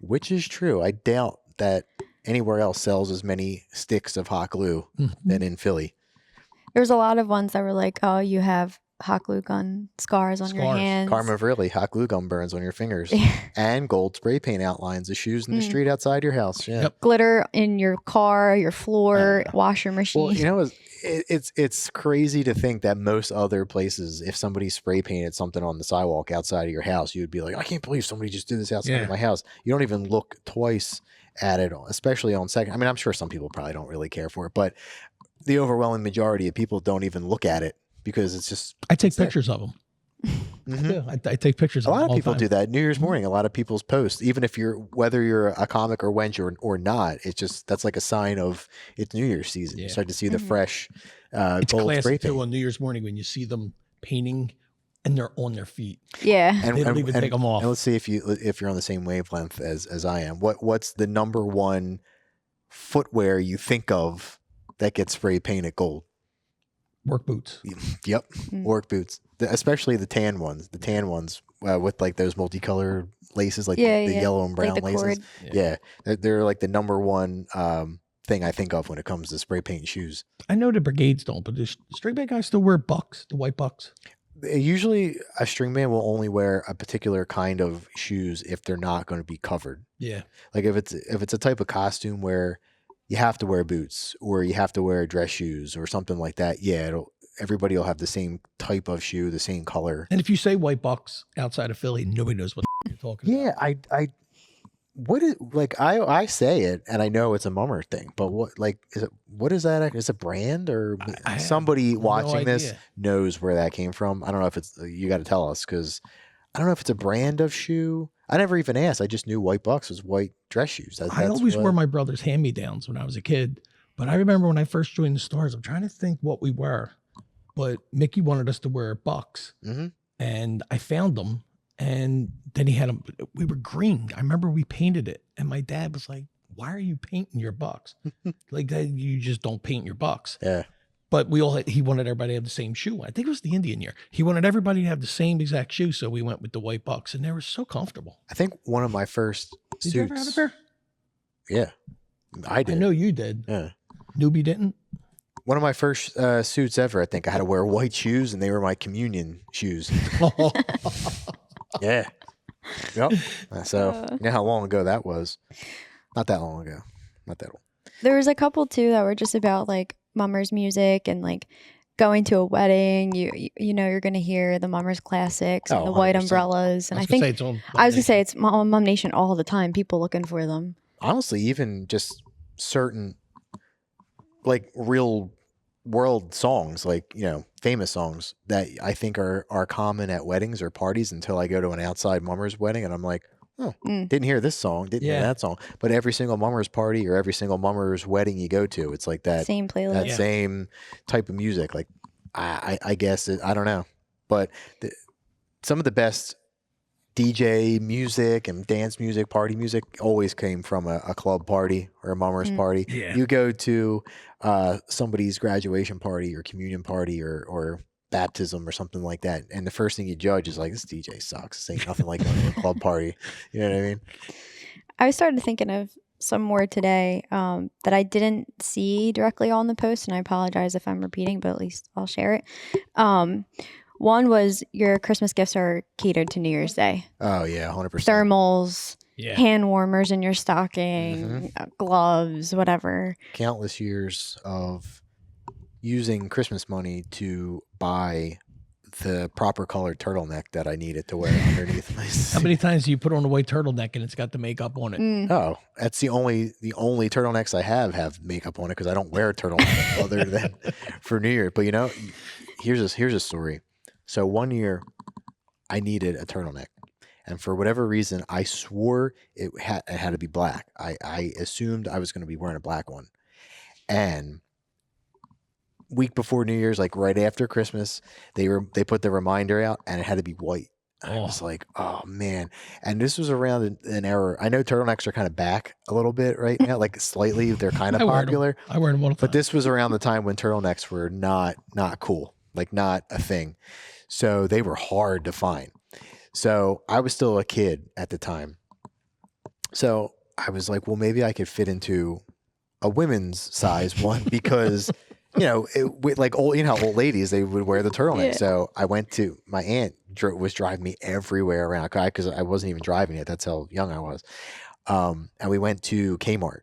S2: which is true. I doubt that anywhere else sells as many sticks of hot glue than in Philly.
S3: There's a lot of ones that were like, oh, you have hot glue gun scars on your
S4: Scars.
S3: hands.
S2: Karma really, hot glue gun burns on your fingers, and gold spray paint outlines the shoes in the street outside your house. Yeah.
S4: Yep.
S3: Glitter in your car, your floor, washer machine.
S2: Well, you know, it's crazy to think that most other places, if somebody spray painted something on the sidewalk outside of your house, you would be like, I can't believe somebody just did this outside of my house. You don't even look twice at it, especially on second. I mean, I'm sure some people probably don't really care for it, but the overwhelming majority of people don't even look at it because it's just.
S4: I take pictures of them. Yeah, I take pictures.
S2: A
S4: of
S2: lot
S4: them
S2: of people
S4: all the
S2: do
S4: time.
S2: that. New Year's morning, a lot of people's posts, even if whether you're a comic or wench or not, it's just, that's like a sign of it's New Year's season. You
S4: Yeah.
S2: start to see the fresh
S4: It's
S2: gold spray
S4: classic
S2: paint.
S4: too on New Year's morning when you see them painting and they're on their feet.
S3: yeah.
S2: And,
S4: They don't even take 'em off.
S2: And let's see if you're on the same wavelength as I am. What's the number one footwear you think of that gets spray painted gold?
S4: Work boots.
S2: Yep, work boots, especially the tan ones. The tan ones with like those multicolored laces, like the yellow and brown
S3: Like the
S2: laces.
S3: cord.
S2: Yeah, they're like the number one thing I think of when it comes to spray paint shoes.
S4: I know the brigades don't, but the straight bag guys still wear bucks, the white bucks.
S2: Usually, a stringman will only wear a particular kind of shoes if they're not going to be covered.
S4: Yeah.
S2: Like if it's a type of costume where you have to wear boots or you have to wear dress shoes or something like that, yeah, everybody will have the same type of shoe, the same color.
S4: And if you say white bucks outside of Philly, nobody knows what you're talking about.
S2: Yeah, what is, like, I say it and I know it's a mummer thing, but what is that? Is it a brand or
S4: I have
S2: somebody
S4: no
S2: watching this
S4: idea.
S2: knows where that came from? I don't know if it's, you got to tell us, because I don't know if it's a brand of shoe. I never even asked. I just knew white bucks was white dress shoes.
S4: I always wore my brother's hand-me-downs when I was a kid. But I remember when I first joined the Stars, I'm trying to think what we were. But Mickey wanted us to wear bucks. And I found them. And then he had them. We were green. I remember we painted it. And my dad was like, why are you painting your bucks? Like that, you just don't paint your bucks.
S2: Yeah.
S4: But he wanted everybody to have the same shoe. I think it was the Indian year. He wanted everybody to have the same exact shoe. So we went with the white bucks and they were so comfortable.
S2: I think one of my first
S4: Did
S2: suits.
S4: you ever have a pair?
S2: Yeah, I did.
S4: I know you did.
S2: Yeah.
S4: Newbie didn't?
S2: One of my first suits ever, I think I had to wear white shoes and they were my communion shoes. Yeah. Yep. So you know how long ago that was? Not that long ago. Not that old.
S3: There was a couple too that were just about like mummers music and like going to a wedding. You know you're gonna hear the mummers classics and
S2: Oh,
S3: the white
S2: 100%.
S3: umbrellas. And I
S4: was gonna
S3: think
S4: say it's on
S3: I was gonna say it's on Mum Nation all the time. People looking for them.
S2: Honestly, even just certain like real world songs, like, you know, famous songs that I think are common at weddings or parties until I go to an outside mummers wedding and I'm like, oh, didn't hear this song, didn't hear
S4: Yeah.
S2: that song. But every single mummers party or every single mummers wedding you go to, it's like that
S3: Same playlist.
S2: that
S4: Yeah.
S2: same type of music. Like I guess I don't know, but some of the best DJ music and dance music, party music always came from a club party or a mummers party.
S4: Yeah.
S2: You go to somebody's graduation party or communion party or baptism or something like that, and the first thing you judge is like, this DJ sucks. This ain't nothing like going to a club party. You know what I mean?
S3: I started thinking of some more today that I didn't see directly on the post, and I apologize if I'm repeating, but at least I'll share it. One was your Christmas gifts are catered to New Year's Day.
S2: Oh yeah, 100%.
S3: Thermals,
S4: Yeah.
S3: hand warmers in your stocking, gloves, whatever.
S2: Countless years of using Christmas money to buy the proper colored turtleneck that I needed to wear underneath my
S4: How many times do you put on a white turtleneck and it's got the makeup on it?
S2: Oh, that's the only turtlenecks I have makeup on it because I don't wear a turtleneck other than for New Year. But you know, here's a story. So one year I needed a turtleneck, and for whatever reason I swore it had to be black. I assumed I was going to be wearing a black one, and week before New Year's, like right after Christmas, they put the reminder out, and it had to be white. I was like, oh man. And this was around an era. I know turtlenecks are kind of back a little bit right now, like slightly. They're kind of popular.
S4: I wear them all the time.
S2: But this was around the time when turtlenecks were not cool, like not a thing. So they were hard to find. So I was still a kid at the time. So I was like, well, maybe I could fit into a women's size one because, you know, like old, you know, how old ladies, they would wear the turtleneck.
S3: Yeah.
S2: So I went to, my aunt was driving me everywhere around because I wasn't even driving yet. That's how young I was. And we went to Kmart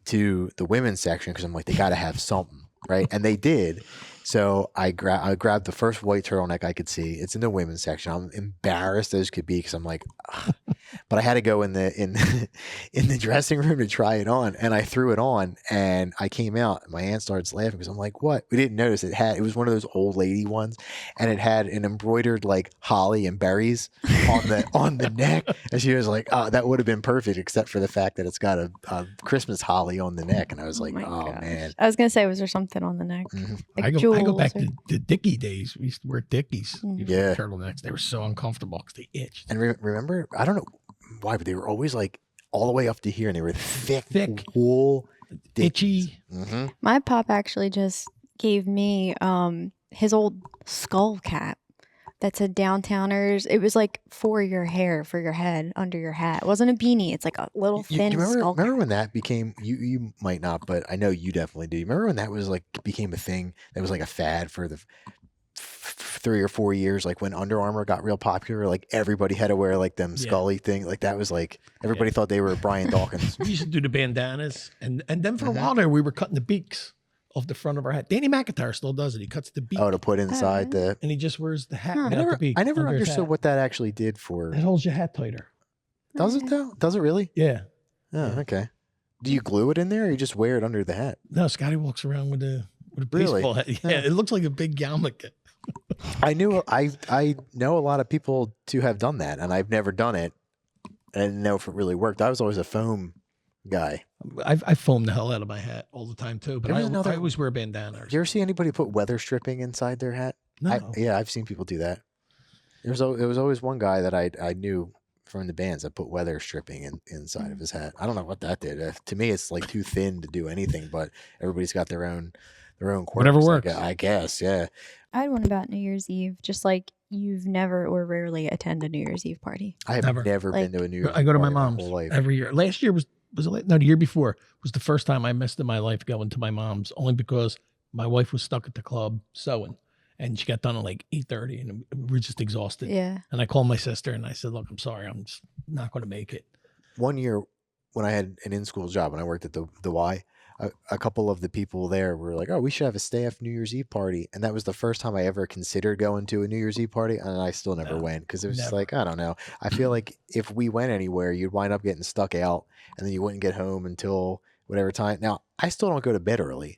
S2: to the women's section because I'm like, they got to have something, right? And they did. So I grabbed the first white turtleneck I could see. It's in the women's section. I'm embarrassed as could be because I'm like, ugh. But I had to go in the dressing room to try it on, and I threw it on, and I came out. And my aunt starts laughing because I'm like, "What?" We didn't notice it was one of those old lady ones, and it had an embroidered like holly and berries on the neck, and she was like, "Oh, that would have been perfect, except for the fact that it's got a Christmas holly on the neck." And I was like,
S3: my
S2: "Oh
S3: gosh.
S2: man."
S3: I was gonna say, was there something on the neck? Like
S4: I go
S3: jewels
S4: back
S3: or-
S4: to Dickie days. We used to wear Dickies.
S2: Yeah.
S4: Turtlenecks. They were so uncomfortable because they itched.
S2: And remember, I don't know why, but they were always like all the way up to here, and they were thick wool,
S4: itchy.
S2: Mm-hmm.
S3: My pop actually just gave me his old skull cap that said Downtowners. It was like for your hair, for your head, under your hat. It wasn't a beanie. It's like a little thin skull
S2: Remember
S3: cap.
S2: when that became, you might not, but I know you definitely do. Remember when that was like became a thing that was like a fad for the 3 or 4 years, like when Under Armour got real popular, like everybody had to wear like them Scully thing. Like that was like everybody thought they were Brian Dawkins.
S4: We used to do the bandanas, and then for a while there, we were cutting the beaks of the front of our hat. Danny McIntyre still does it. He cuts the beak,
S2: Oh, to put inside the.
S4: and he just wears the hat.
S3: Huh.
S4: without the beak
S2: I never
S4: under his
S2: understood
S4: hat.
S2: what that actually did for.
S4: It holds your hat tighter.
S2: Does it though? Does it really?
S4: Yeah.
S2: Oh, okay. Do you glue it in there, or you just wear it under the hat?
S4: No, Scotty walks around with a
S2: Really?
S4: baseball hat. Yeah, it looks like a big yarmulke.
S2: I know a lot of people to have done that, and I've never done it. I didn't know if it really worked. I was always a foam guy.
S4: I foam the hell out of my hat all the time too, but
S2: There
S4: I,
S2: was another-
S4: I always wear bandanas.
S2: Did you ever see anybody put weather stripping inside their hat?
S4: No.
S2: Yeah, I've seen people do that. There was always one guy that I knew from the bands that put weather stripping inside of his hat. I don't know what that did. To me, it's like too thin to do anything, but everybody's got their own quirks.
S4: Whatever works.
S2: I guess, yeah.
S3: I had one about New Year's Eve, just like you've never or rarely attend a New Year's Eve party.
S2: I have
S4: Never.
S2: never been
S3: Like-
S2: to a New Year's
S4: I go to my
S2: party
S4: mom's
S2: whole life.
S4: every year. Last year was it? No, the year before was the first time I missed in my life going to my mom's, only because my wife was stuck at the club sewing, and she got done at like 8:30, and we were just exhausted.
S3: Yeah.
S4: And I called my sister and I said, "Look, I'm sorry, I'm just not going to make it."
S2: One year when I had an in-school job, when I worked at the Y, a couple of the people there were like, "Oh, we should have a staff New Year's Eve party," and that was the first time I ever considered going to a New Year's Eve party, and I still never
S4: No,
S2: went because it was just
S4: never.
S2: like, I don't know. I feel like if we went anywhere, you'd wind up getting stuck out, and then you wouldn't get home until whatever time. Now, I still don't go to bed early.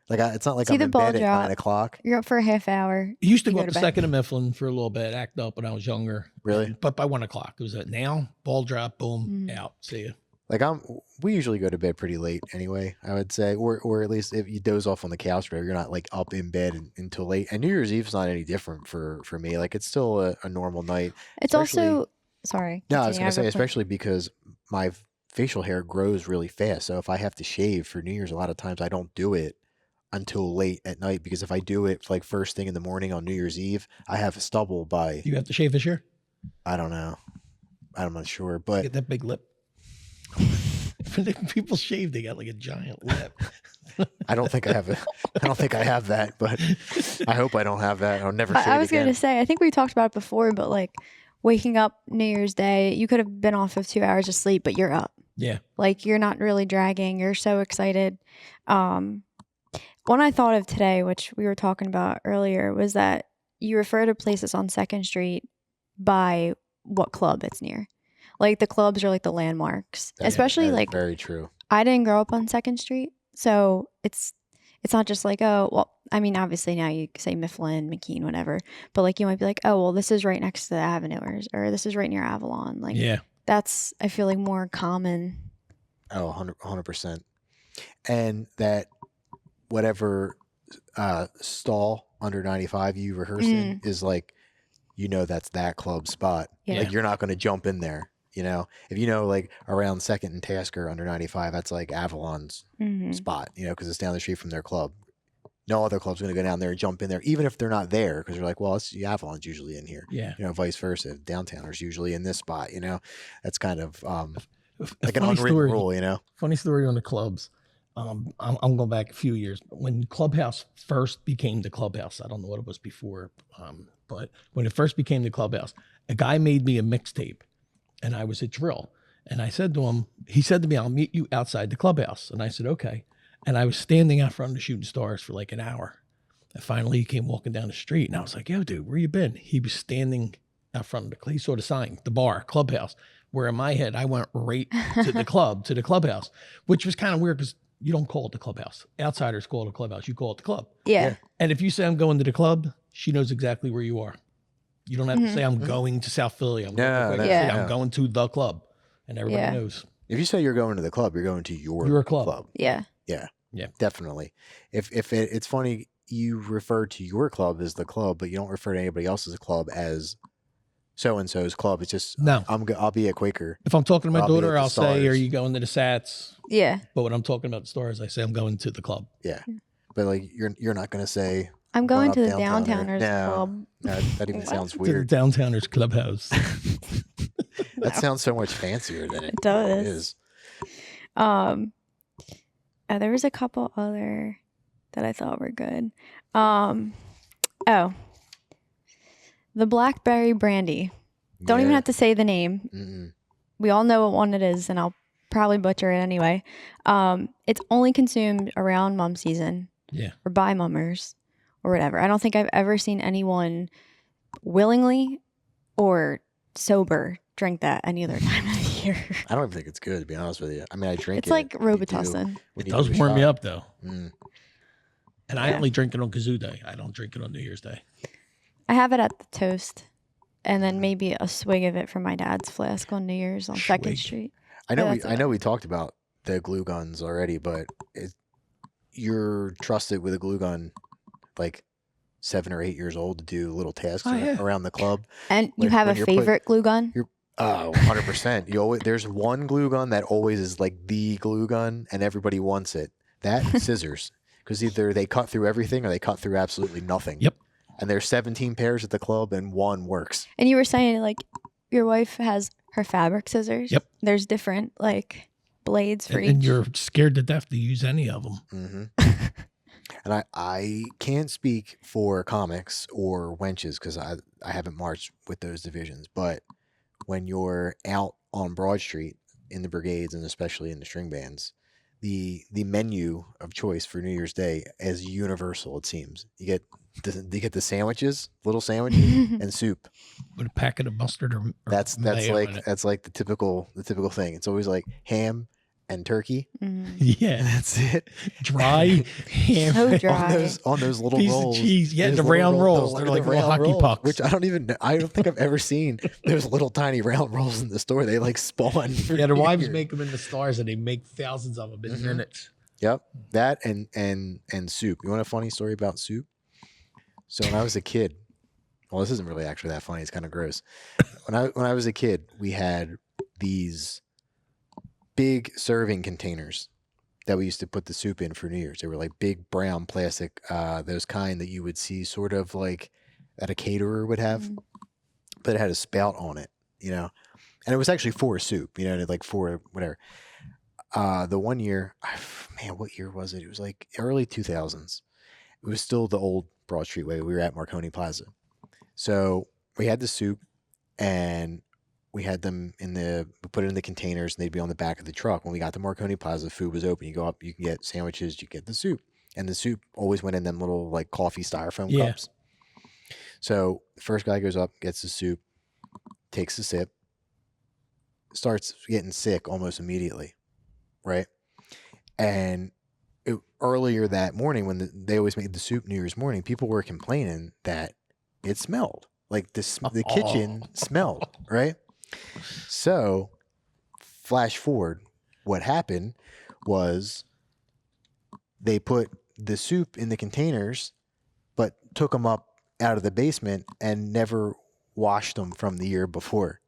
S2: Like it's not like
S3: See
S2: I'm
S3: the
S2: in
S3: ball
S2: bed at
S3: drop.
S2: 9 o'clock.
S3: You're up for a half hour.
S4: I used to
S3: You
S4: go
S3: go
S4: up
S3: to
S4: to
S3: bed.
S4: Second and Mifflin for a little bit, act up when I was younger.
S2: Really?
S4: But by 1 o'clock, it was now ball drop, boom,
S3: Mm.
S4: out. See you.
S2: Like we usually go to bed pretty late anyway, I would say, or at least if you doze off on the couch, or you're not like up in bed until late. And New Year's Eve is not any different for me. Like it's still a normal night.
S3: It's
S2: Especially-
S3: also sorry.
S2: No, I was
S3: continue.
S2: gonna
S3: have a
S2: say,
S3: quick-
S2: especially because my facial hair grows really fast. So if I have to shave for New Year's, a lot of times I don't do it until late at night, because if I do it like first thing in the morning on New Year's Eve, I have a stubble by,
S4: You have to shave this year?
S2: I don't know. I'm not sure, but
S4: Get that big lip. When people shave, they got like a giant lip.
S2: I don't think I have that, but I hope I don't have that. I'll never shave
S3: I was
S2: again.
S3: going to say, I think we talked about it before, but like waking up New Year's Day, you could have been off of 2 hours of sleep, but you're up.
S4: Yeah.
S3: Like you're not really dragging. You're so excited. One I thought of today, which we were talking about earlier, was that you refer to places on 2nd Street by what club it's near. Like the clubs are like the landmarks, especially
S2: That is
S3: like
S2: very true.
S3: I didn't grow up on 2nd Street, so it's not just like, oh, well, I mean, obviously now you say Mifflin, McKean, whatever, but like you might be like, oh, well, this is right next to the Avenue, or this is right near Avalon. Like
S4: Yeah.
S3: that's, I feel like, more common.
S2: Oh, 100%. And that whatever stall under 95 you rehearse in is like, that's that club spot.
S3: Yeah.
S2: Like you're not going to jump in there. If like around Second and Tasker under 95, that's like Avalon's spot, because it's down the street from their club. No other club's going to go down there and jump in there, even if they're not there, because they're like, well, it's Avalon's usually in here.
S4: Yeah.
S2: Vice versa. Downtowners usually in this spot. That's kind of like an
S4: funny
S2: unwritten
S4: story.
S2: rule.
S4: Funny story on the clubs. I'm going back a few years. When Clubhouse first became the Clubhouse, I don't know what it was before, but when it first became the Clubhouse, a guy made me a mixtape, and I was at drill. And I said to him, he said to me, I'll meet you outside the Clubhouse. And I said, okay. And I was standing out front of the Shooting Stars for like an hour. And finally he came walking down the street, and I was like, yo, dude, where you been? He was standing out front of he saw the sign, the bar, Clubhouse, where in my head, I went right to the club, to the Clubhouse, which was kind of weird because you don't call it the Clubhouse. Outsiders call it a clubhouse. You call it the club.
S3: Yeah.
S4: And if you say I'm going to the club, she knows exactly where you are. You don't have to say I'm going to South Philly. I'm going to the club, and everybody knows.
S2: If you say you're going to the club, you're going to your club.
S3: Yeah.
S2: Yeah, definitely. If it's funny, you refer to your club as the club, but you don't refer to anybody else's club as so and so's club. It's just
S4: no.
S2: I'll be a Quaker.
S4: If I'm talking to my daughter, I'll
S2: Stars.
S4: say, "Are you going to the Sats?"
S3: Yeah.
S4: But when I'm talking about the Stars, I say I'm going to the club.
S2: Yeah, but like you're not going to say
S3: I'm going to the
S2: Downtowners
S3: Club.
S2: No, that even sounds
S4: To
S2: weird.
S4: the Downtowners Clubhouse.
S2: That sounds so much fancier than it
S3: does.
S2: is.
S3: There was a couple other that I thought were good. The Blackberry Brandy. Don't even have to say the name.
S2: Mm-mm.
S3: We all know what one it is, and I'll probably butcher it anyway. It's only consumed around mum season.
S4: Yeah.
S3: Or by mummers or whatever. I don't think I've ever seen anyone willingly or sober drink that any other time of the year.
S2: I don't even think it's good, to be honest with you. I mean, I drink
S3: It's
S2: it.
S3: like
S2: when you
S3: Robitussin.
S2: do- when
S4: It
S2: you
S4: does
S2: do a
S4: warm me
S2: shot.
S4: up though.
S2: Mm.
S4: And I only drink it on Kazoo Day. I don't drink it on New Year's Day.
S3: I have it at the toast, and then maybe a swig of it from my dad's flask on New Year's on Second
S4: Swig.
S3: Street.
S2: I know.
S3: But that's
S2: I know. We talked about the glue guns already, but you're trusted with a glue gun, like 7 or 8 years old, to do little tasks around the club.
S3: And you
S2: When-
S3: have
S2: when
S3: a
S2: you're
S3: favorite glue gun?
S2: Oh, 100%. There's one glue gun that always is like the glue gun, and everybody wants it. That and scissors, because either they cut through everything or they cut through absolutely nothing.
S4: Yep.
S2: And there's 17 pairs at the club, and one works.
S3: And you were saying, like, your wife has her fabric scissors.
S4: Yep.
S3: There's different, like, blades for
S4: And
S3: each.
S4: you're scared to death to use any of them.
S2: Mm-hmm. And I can't speak for comics or wenches because I haven't marched with those divisions. But when you're out on Broad Street in the brigades and especially in the string bands, the menu of choice for New Year's Day is universal. It seems you get the sandwiches, little sandwiches, and soup.
S4: With a packet of mustard or
S2: That's
S4: mayo in
S2: like
S4: it.
S2: that's like the typical thing. It's always like ham and turkey.
S3: Mhm.
S4: Yeah.
S2: That's it.
S4: Dry ham.
S3: So dry.
S2: on those little
S4: Piece
S2: rolls.
S4: of cheese. Yeah,
S2: There's
S4: the
S2: little
S4: round rolls.
S2: those
S4: They're like
S2: the
S4: little
S2: round
S4: hockey
S2: rolls,
S4: pucks.
S2: which I don't think I've ever seen those little tiny round rolls in the store. They like spawn. for
S4: Yeah, the wives
S2: years.
S4: make them in the Stars, and they make thousands of them in minutes.
S2: Yep, that and soup. You want a funny story about soup? So when I was a kid, well, this isn't really actually that funny. It's kind of gross. When I was a kid, we had these big serving containers that we used to put the soup in for New Year's. They were like big brown plastic, those kind that you would see sort of like that a caterer would have, but it had a spout on it, and it was actually for soup, like for whatever. The one year, what year was it? It was like early 2000s. It was still the old Broad Street way. We were at Marconi Plaza. So we had the soup and we had them we put it in the containers and they'd be on the back of the truck. When we got to Marconi Plaza, food was open. You go up, you can get sandwiches, you get the soup. And the soup always went in them little like coffee styrofoam cups. So the first guy goes up, gets the soup, takes a sip, starts getting sick almost immediately. Right. And earlier that morning when they always made the soup New Year's morning, people were complaining that it smelled like the kitchen smelled. Right. So flash forward, what happened was they put the soup in the containers, but took them up out of the basement and never washed them from the year before.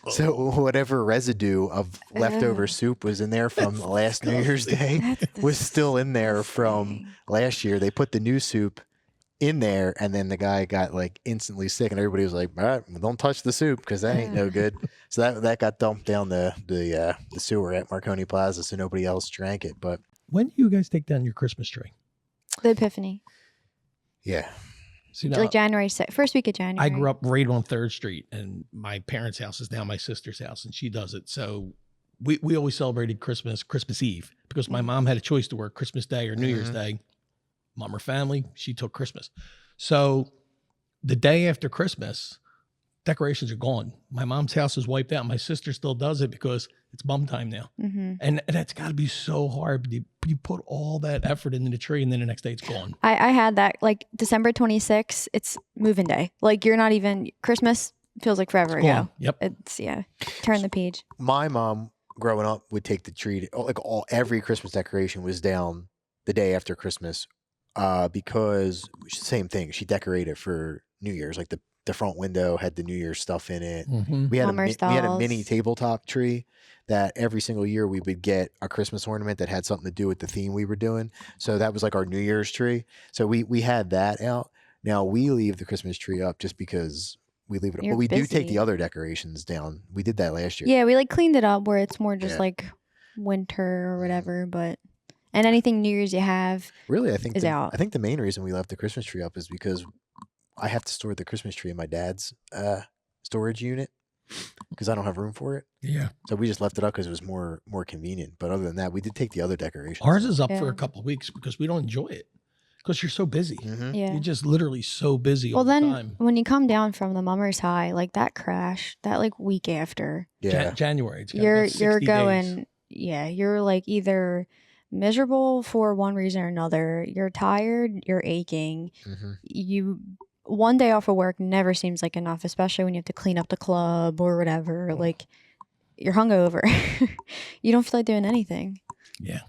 S2: So whatever residue of leftover soup was in there from last New Year's Day was still in there from last year. They put the new soup in there, and then the guy got like instantly sick, and everybody was like, "All right, well, don't touch the soup because that ain't no good." So that got dumped down the sewer at Marconi Plaza, so nobody else drank it. But
S4: When do you guys take down your Christmas tree?
S3: The Epiphany.
S2: yeah,
S4: See, now,
S3: Like January 6th, first week of January.
S4: I grew up right on 3rd Street, and my parents' house is now my sister's house, and she does it. So we always celebrated Christmas Eve, because my mom had a choice to work Christmas Day or New Year's Day. Mom or family, she took Christmas. So the day after Christmas, decorations are gone. My mom's house is wiped out. My sister still does it because it's bum time now. And that's got to be so hard. You put all that effort into the tree, and then the next day it's gone.
S3: I had that like December 26th. It's moving day. Like you're not even Christmas feels like forever
S4: It's
S3: ago.
S4: gone. Yep.
S3: It's turn the page.
S2: my mom growing up would take the tree. Every Christmas decoration was down the day after Christmas, because same thing. She decorated for New Year's, like the front window had the New Year's stuff in it. We had
S3: Mummer's
S2: we had a
S3: dolls.
S2: mini tabletop tree that every single year we would get a Christmas ornament that had something to do with the theme we were doing. So that was like our New Year's tree. So we had that out. Now we leave the Christmas tree up just because we leave it up.
S3: You're
S2: But we do take
S3: busy.
S2: the other decorations down. We did that last year.
S3: Yeah, we like cleaned it up where it's more just
S2: Yeah.
S3: like winter or whatever. But and anything New Year's you have.
S2: Really, I think
S3: Is out.
S2: I think the main reason we left the Christmas tree up is because I have to store the Christmas tree in my dad's storage unit because I don't have room for it.
S4: Yeah.
S2: So we just left it up because it was more convenient. But other than that, we did take the other decorations.
S4: Ours is up for
S3: Yeah.
S4: a couple of weeks because we don't enjoy it, because you're so busy.
S2: Mhm.
S3: Yeah.
S4: You're just literally so busy all
S3: Well, then
S4: the time.
S3: when you come down from the Mummers High, like that crash, that like week after,
S2: Yeah.
S4: January. It's got
S3: you're
S4: about 60 days.
S3: going. Yeah, you're like either miserable for one reason or another. You're tired. You're aching.
S2: Mhm.
S3: You one day off of work never seems like enough, especially when you have to clean up the club or whatever. Like you're hungover. You don't feel like doing anything.
S4: Yeah.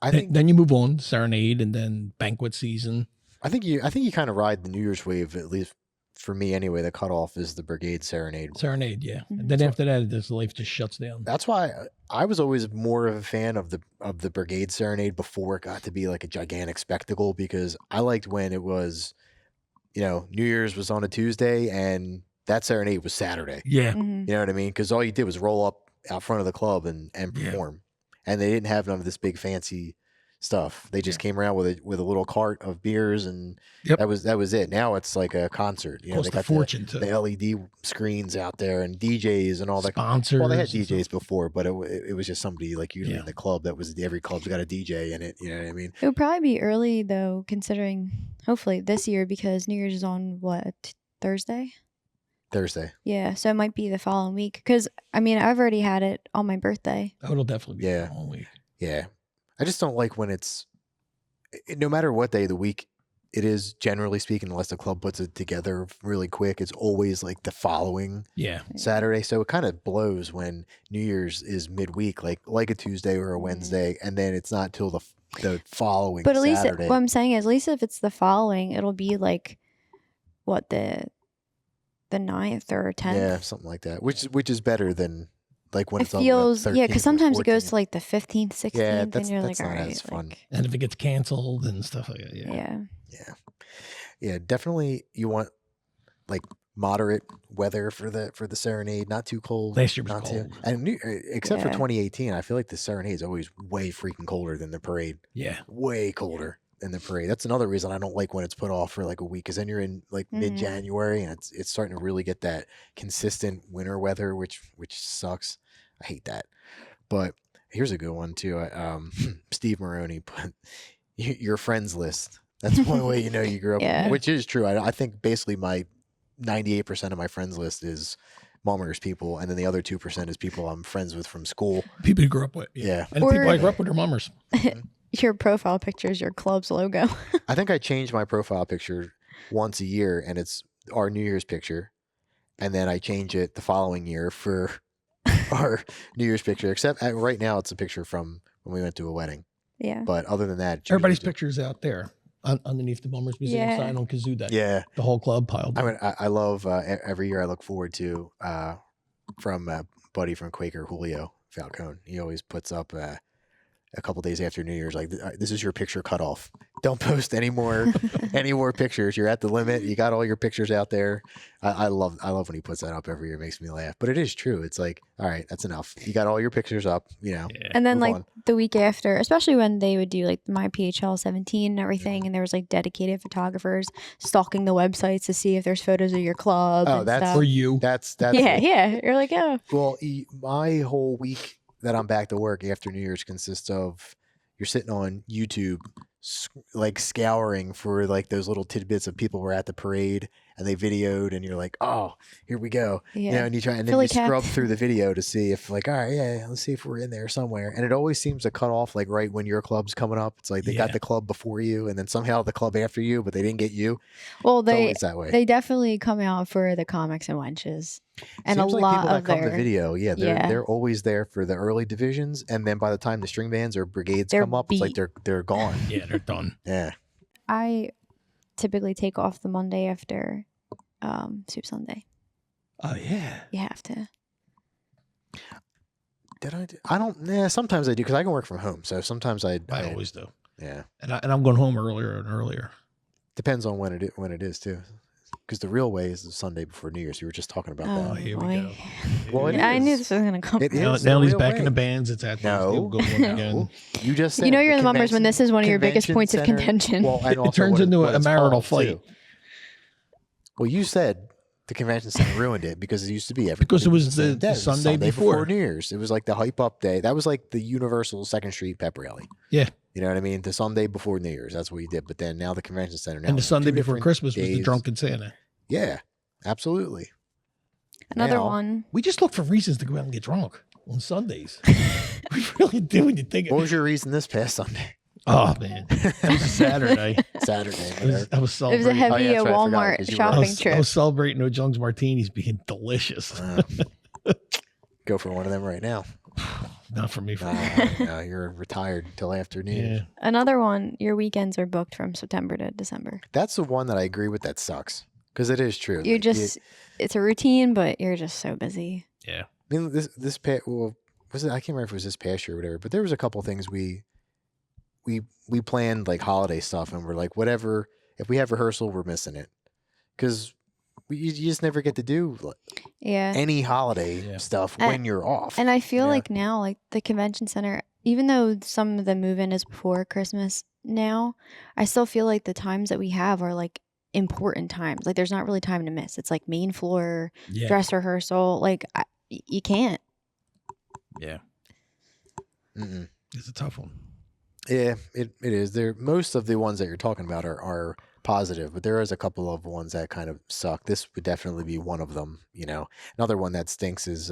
S2: I think
S4: Then you move on, serenade, and then banquet season.
S2: I think you kind of ride the New Year's wave, at least for me anyway. The cutoff is the Brigade Serenade.
S4: Serenade, yeah.
S3: Mhm.
S4: And then after that, this life just shuts down.
S2: That's why I was always more of a fan of the Brigade Serenade before it got to be like a gigantic spectacle, because I liked when it was, New Year's was on a Tuesday and that serenade was Saturday.
S4: Yeah.
S3: Mhm.
S2: You know what I mean? Because all you did was roll up out front of the club and
S4: Yeah.
S2: perform, and they didn't have none of this big fancy stuff. They just came around with a little cart of beers, and
S4: Yep.
S2: that was it. Now it's like a concert. They
S4: Cost a
S2: got
S4: fortune
S2: the
S4: to
S2: LED screens out there and DJs and all that.
S4: sponsors.
S2: Well, they had
S4: and stuff.
S2: DJs before, but it was just somebody like usually
S4: Yeah.
S2: in the club that was every club's got a DJ in it. You know what I mean?
S3: It would probably be early though, considering hopefully this year because New Year's is on what Thursday.
S2: Thursday.
S3: Yeah, so it might be the following week. Because I mean, I've already had it on my birthday.
S4: Oh, it'll definitely be
S2: Yeah.
S4: all week.
S2: Yeah. I just don't like when it's no matter what day of the week it is, generally speaking, unless the club puts it together really quick, it's always like the following
S4: Yeah.
S2: Saturday. So it kind of blows when New Year's is midweek, like a Tuesday or a Wednesday, and then it's not till the following
S3: But at least
S2: Saturday.
S3: what I'm saying is, at least if it's the following, it'll be like what the 9th or 10th.
S2: Yeah, something like that. Which is better than like when
S3: It
S2: it's on
S3: feels
S2: the 13th
S3: because
S2: or
S3: sometimes it goes
S2: 14th.
S3: to like the 15th, 16th,
S2: Yeah, that's
S3: and you're
S2: not
S3: like, all right,
S2: as fun.
S3: like,
S4: And if it gets canceled and stuff like that. Yeah.
S3: yeah.
S2: Yeah, definitely you want like moderate weather for the serenade, not too cold.
S4: Last year was
S2: not
S4: cold.
S2: too, and except for
S3: Yeah.
S2: 2018, I feel like the serenade is always way freaking colder than the parade.
S4: Yeah.
S2: Way colder than the parade. That's another reason I don't like when it's put off for like a week, because then you're in like
S3: Mhm.
S2: mid-January and it's starting to really get that consistent winter weather, which sucks. I hate that. But here's a good one too. Steve Maroney put your friends list. That's one way you know you grew up,
S3: Yeah.
S2: which is true. I think basically my 98% of my friends list is Mummers people, and then the other 2% is people I'm friends with from school.
S4: People you grew up with.
S2: Yeah.
S4: And
S3: Or-
S4: people I grew up with are mummers.
S3: Your profile picture is your club's logo.
S2: I think I change my profile picture once a year, and it's our New Year's picture, and then I change it the following year for our New Year's picture. Except right now, it's a picture from when we went to a wedding.
S3: Yeah.
S2: But other than that,
S4: Everybody's pictures out there underneath the Mummers Museum
S3: Yeah.
S4: sign on Kazoo Day.
S2: Yeah.
S4: The whole club piled.
S2: I mean, I love every year I look forward to from buddy from Quaker, Julio Falcone. He always puts up a couple days after New Year's, like, this is your picture cutoff. Don't post any more pictures. You're at the limit. You got all your pictures out there. I love when he puts that up every year. It makes me laugh. But it is true. It's like, all right, that's enough. You got all your pictures up, you know.
S4: Yeah.
S3: And then
S2: move
S3: like
S2: on.
S3: the week after, especially when they would do like my PHL 17 and everything, and there was like dedicated photographers stalking the websites to see if there's photos of your club.
S2: Oh,
S3: and
S2: that's
S3: stuff.
S4: For you.
S2: That's
S3: Yeah. You're like, oh.
S2: Well, my whole week that I'm back to work after New Year's consists of you're sitting on YouTube, like scouring for like those little tidbits of people who were at the parade and they videoed, and you're like, oh, here we go.
S3: Yeah.
S2: You know, and you try and then
S3: Philly
S2: you
S3: Cap.
S2: scrub through the video to see if like, all right, yeah, let's see if we're in there somewhere. And it always seems to cut off like right when your club's coming up. It's like they got the club before you, and then somehow the club after you, but they didn't get you.
S3: Well,
S2: It's
S3: they
S2: always that way.
S3: they definitely come out for the comics and wenches, and
S2: Seems
S3: a
S2: like
S3: lot
S2: people that
S3: of
S2: come to
S3: their
S2: video,
S3: Yeah.
S2: they're always there for the early divisions, and then by the time the string bands or brigades
S3: They're
S2: come up, it's like
S3: beat.
S2: they're gone.
S4: Yeah, they're done.
S2: Yeah.
S3: I typically take off the Monday after Soup Sunday.
S4: Oh yeah.
S3: You have to.
S2: Did I? I don't. Yeah, sometimes I do because I can work from home. So sometimes I
S4: I always do.
S2: Yeah.
S4: And I'm going home earlier and earlier.
S2: Depends on when it is too. Because the real way is the Sunday before New Year's. We were just talking about
S4: Oh,
S2: that.
S4: here we
S3: boy.
S4: go.
S2: Well, it
S3: Yeah, I knew
S2: is.
S3: this was gonna come.
S2: It
S4: Now,
S2: is
S4: now
S2: the
S4: he's
S2: real
S4: back in
S2: way.
S4: the bands. It's at
S2: No,
S4: good one again.
S2: no. You just said
S3: You know
S2: the
S3: you're in the Mummers when
S2: convention-
S3: this is one of your biggest
S2: convention
S3: points of
S2: center-
S3: contention.
S2: Well, and
S4: It
S2: also
S4: turns
S2: what
S4: into
S2: what
S4: a
S2: it's
S4: marital
S2: called,
S4: fight.
S2: too. Well, you said the convention center ruined it because it used to be every
S4: Because it was
S2: same
S4: the
S2: day. It was
S4: Sunday before.
S2: New Year's. It was like the hype up day. That was like the Universal 2nd Street pep rally.
S4: Yeah.
S2: You know what I mean? The Sunday before New Year's. That's what you did. But then now the convention center. Now
S4: And the
S2: it's
S4: Sunday
S2: two
S4: before
S2: different
S4: Christmas was the
S2: days.
S4: Drunken Santa.
S2: Yeah, absolutely.
S3: Another
S2: Now-
S3: one.
S4: We just look for reasons to go out and get drunk on Sundays. We really do when you think
S2: What
S4: of
S2: was your reason this past Sunday?
S4: Oh, man. It was a Saturday.
S2: Saturday.
S4: I was
S3: It was a
S4: celebrating.
S3: heavy
S2: yeah, that's right, I forgot,
S3: Walmart
S2: 'cause you were-
S4: I
S3: shopping
S4: was, I
S3: trip.
S4: was celebrating O'Jung's martinis being delicious.
S2: Go for one of them right now.
S4: Not for me.
S2: No, you're retired till after New Year's.
S4: Yeah.
S3: Another one. Your weekends are booked from September to December.
S2: That's the one that I agree with. That sucks because it is true.
S3: You're
S2: Like,
S3: just. It's a routine, but you're just so busy.
S4: Yeah.
S2: I mean, this past, well, was it? I can't remember if it was this past year or whatever. But there was a couple things we planned like holiday stuff, and we're like, whatever. If we have rehearsal, we're missing it because you just never get to do
S3: Yeah.
S2: any holiday
S4: Yeah.
S2: stuff
S3: And-
S2: when you're off.
S3: And I feel
S2: Yeah.
S3: like now, like the convention center, even though some of the move-in is before Christmas now, I still feel like the times that we have are like important times. Like there's not really time to miss. It's like main floor,
S4: Yeah.
S3: dress rehearsal. Like you can't.
S4: Yeah.
S2: Mm-mm.
S4: It's a tough one.
S2: Yeah, it is. There, most of the ones that you're talking about are positive, but there is a couple of ones that kind of suck. This would definitely be one of them. You know, another one that stinks is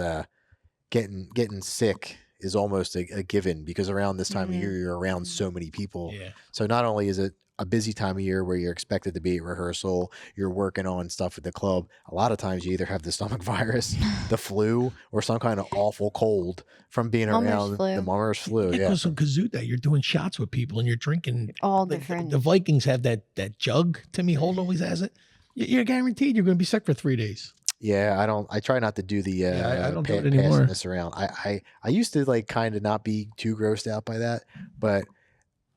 S2: getting sick is almost a given because around this time of year you're around so many people.
S4: Yeah.
S2: So not only is it a busy time of year where you're expected to be at rehearsal, you're working on stuff at the club. A lot of times you either have the stomach virus, the flu, or some kind of awful cold from being
S3: Mummers
S2: around
S3: flu.
S2: the Mummers flu. Yeah.
S4: Because on Kazoo Day, you're doing shots with people and you're drinking.
S3: All
S4: Like,
S3: different.
S4: The Vikings have that jug. Timmy Holt always has it. You're guaranteed you're going to be sick for 3 days.
S2: Yeah, I try not to do the
S4: I don't do it
S2: passing
S4: anymore.
S2: this around. I used to like kind of not be too grossed out by that, but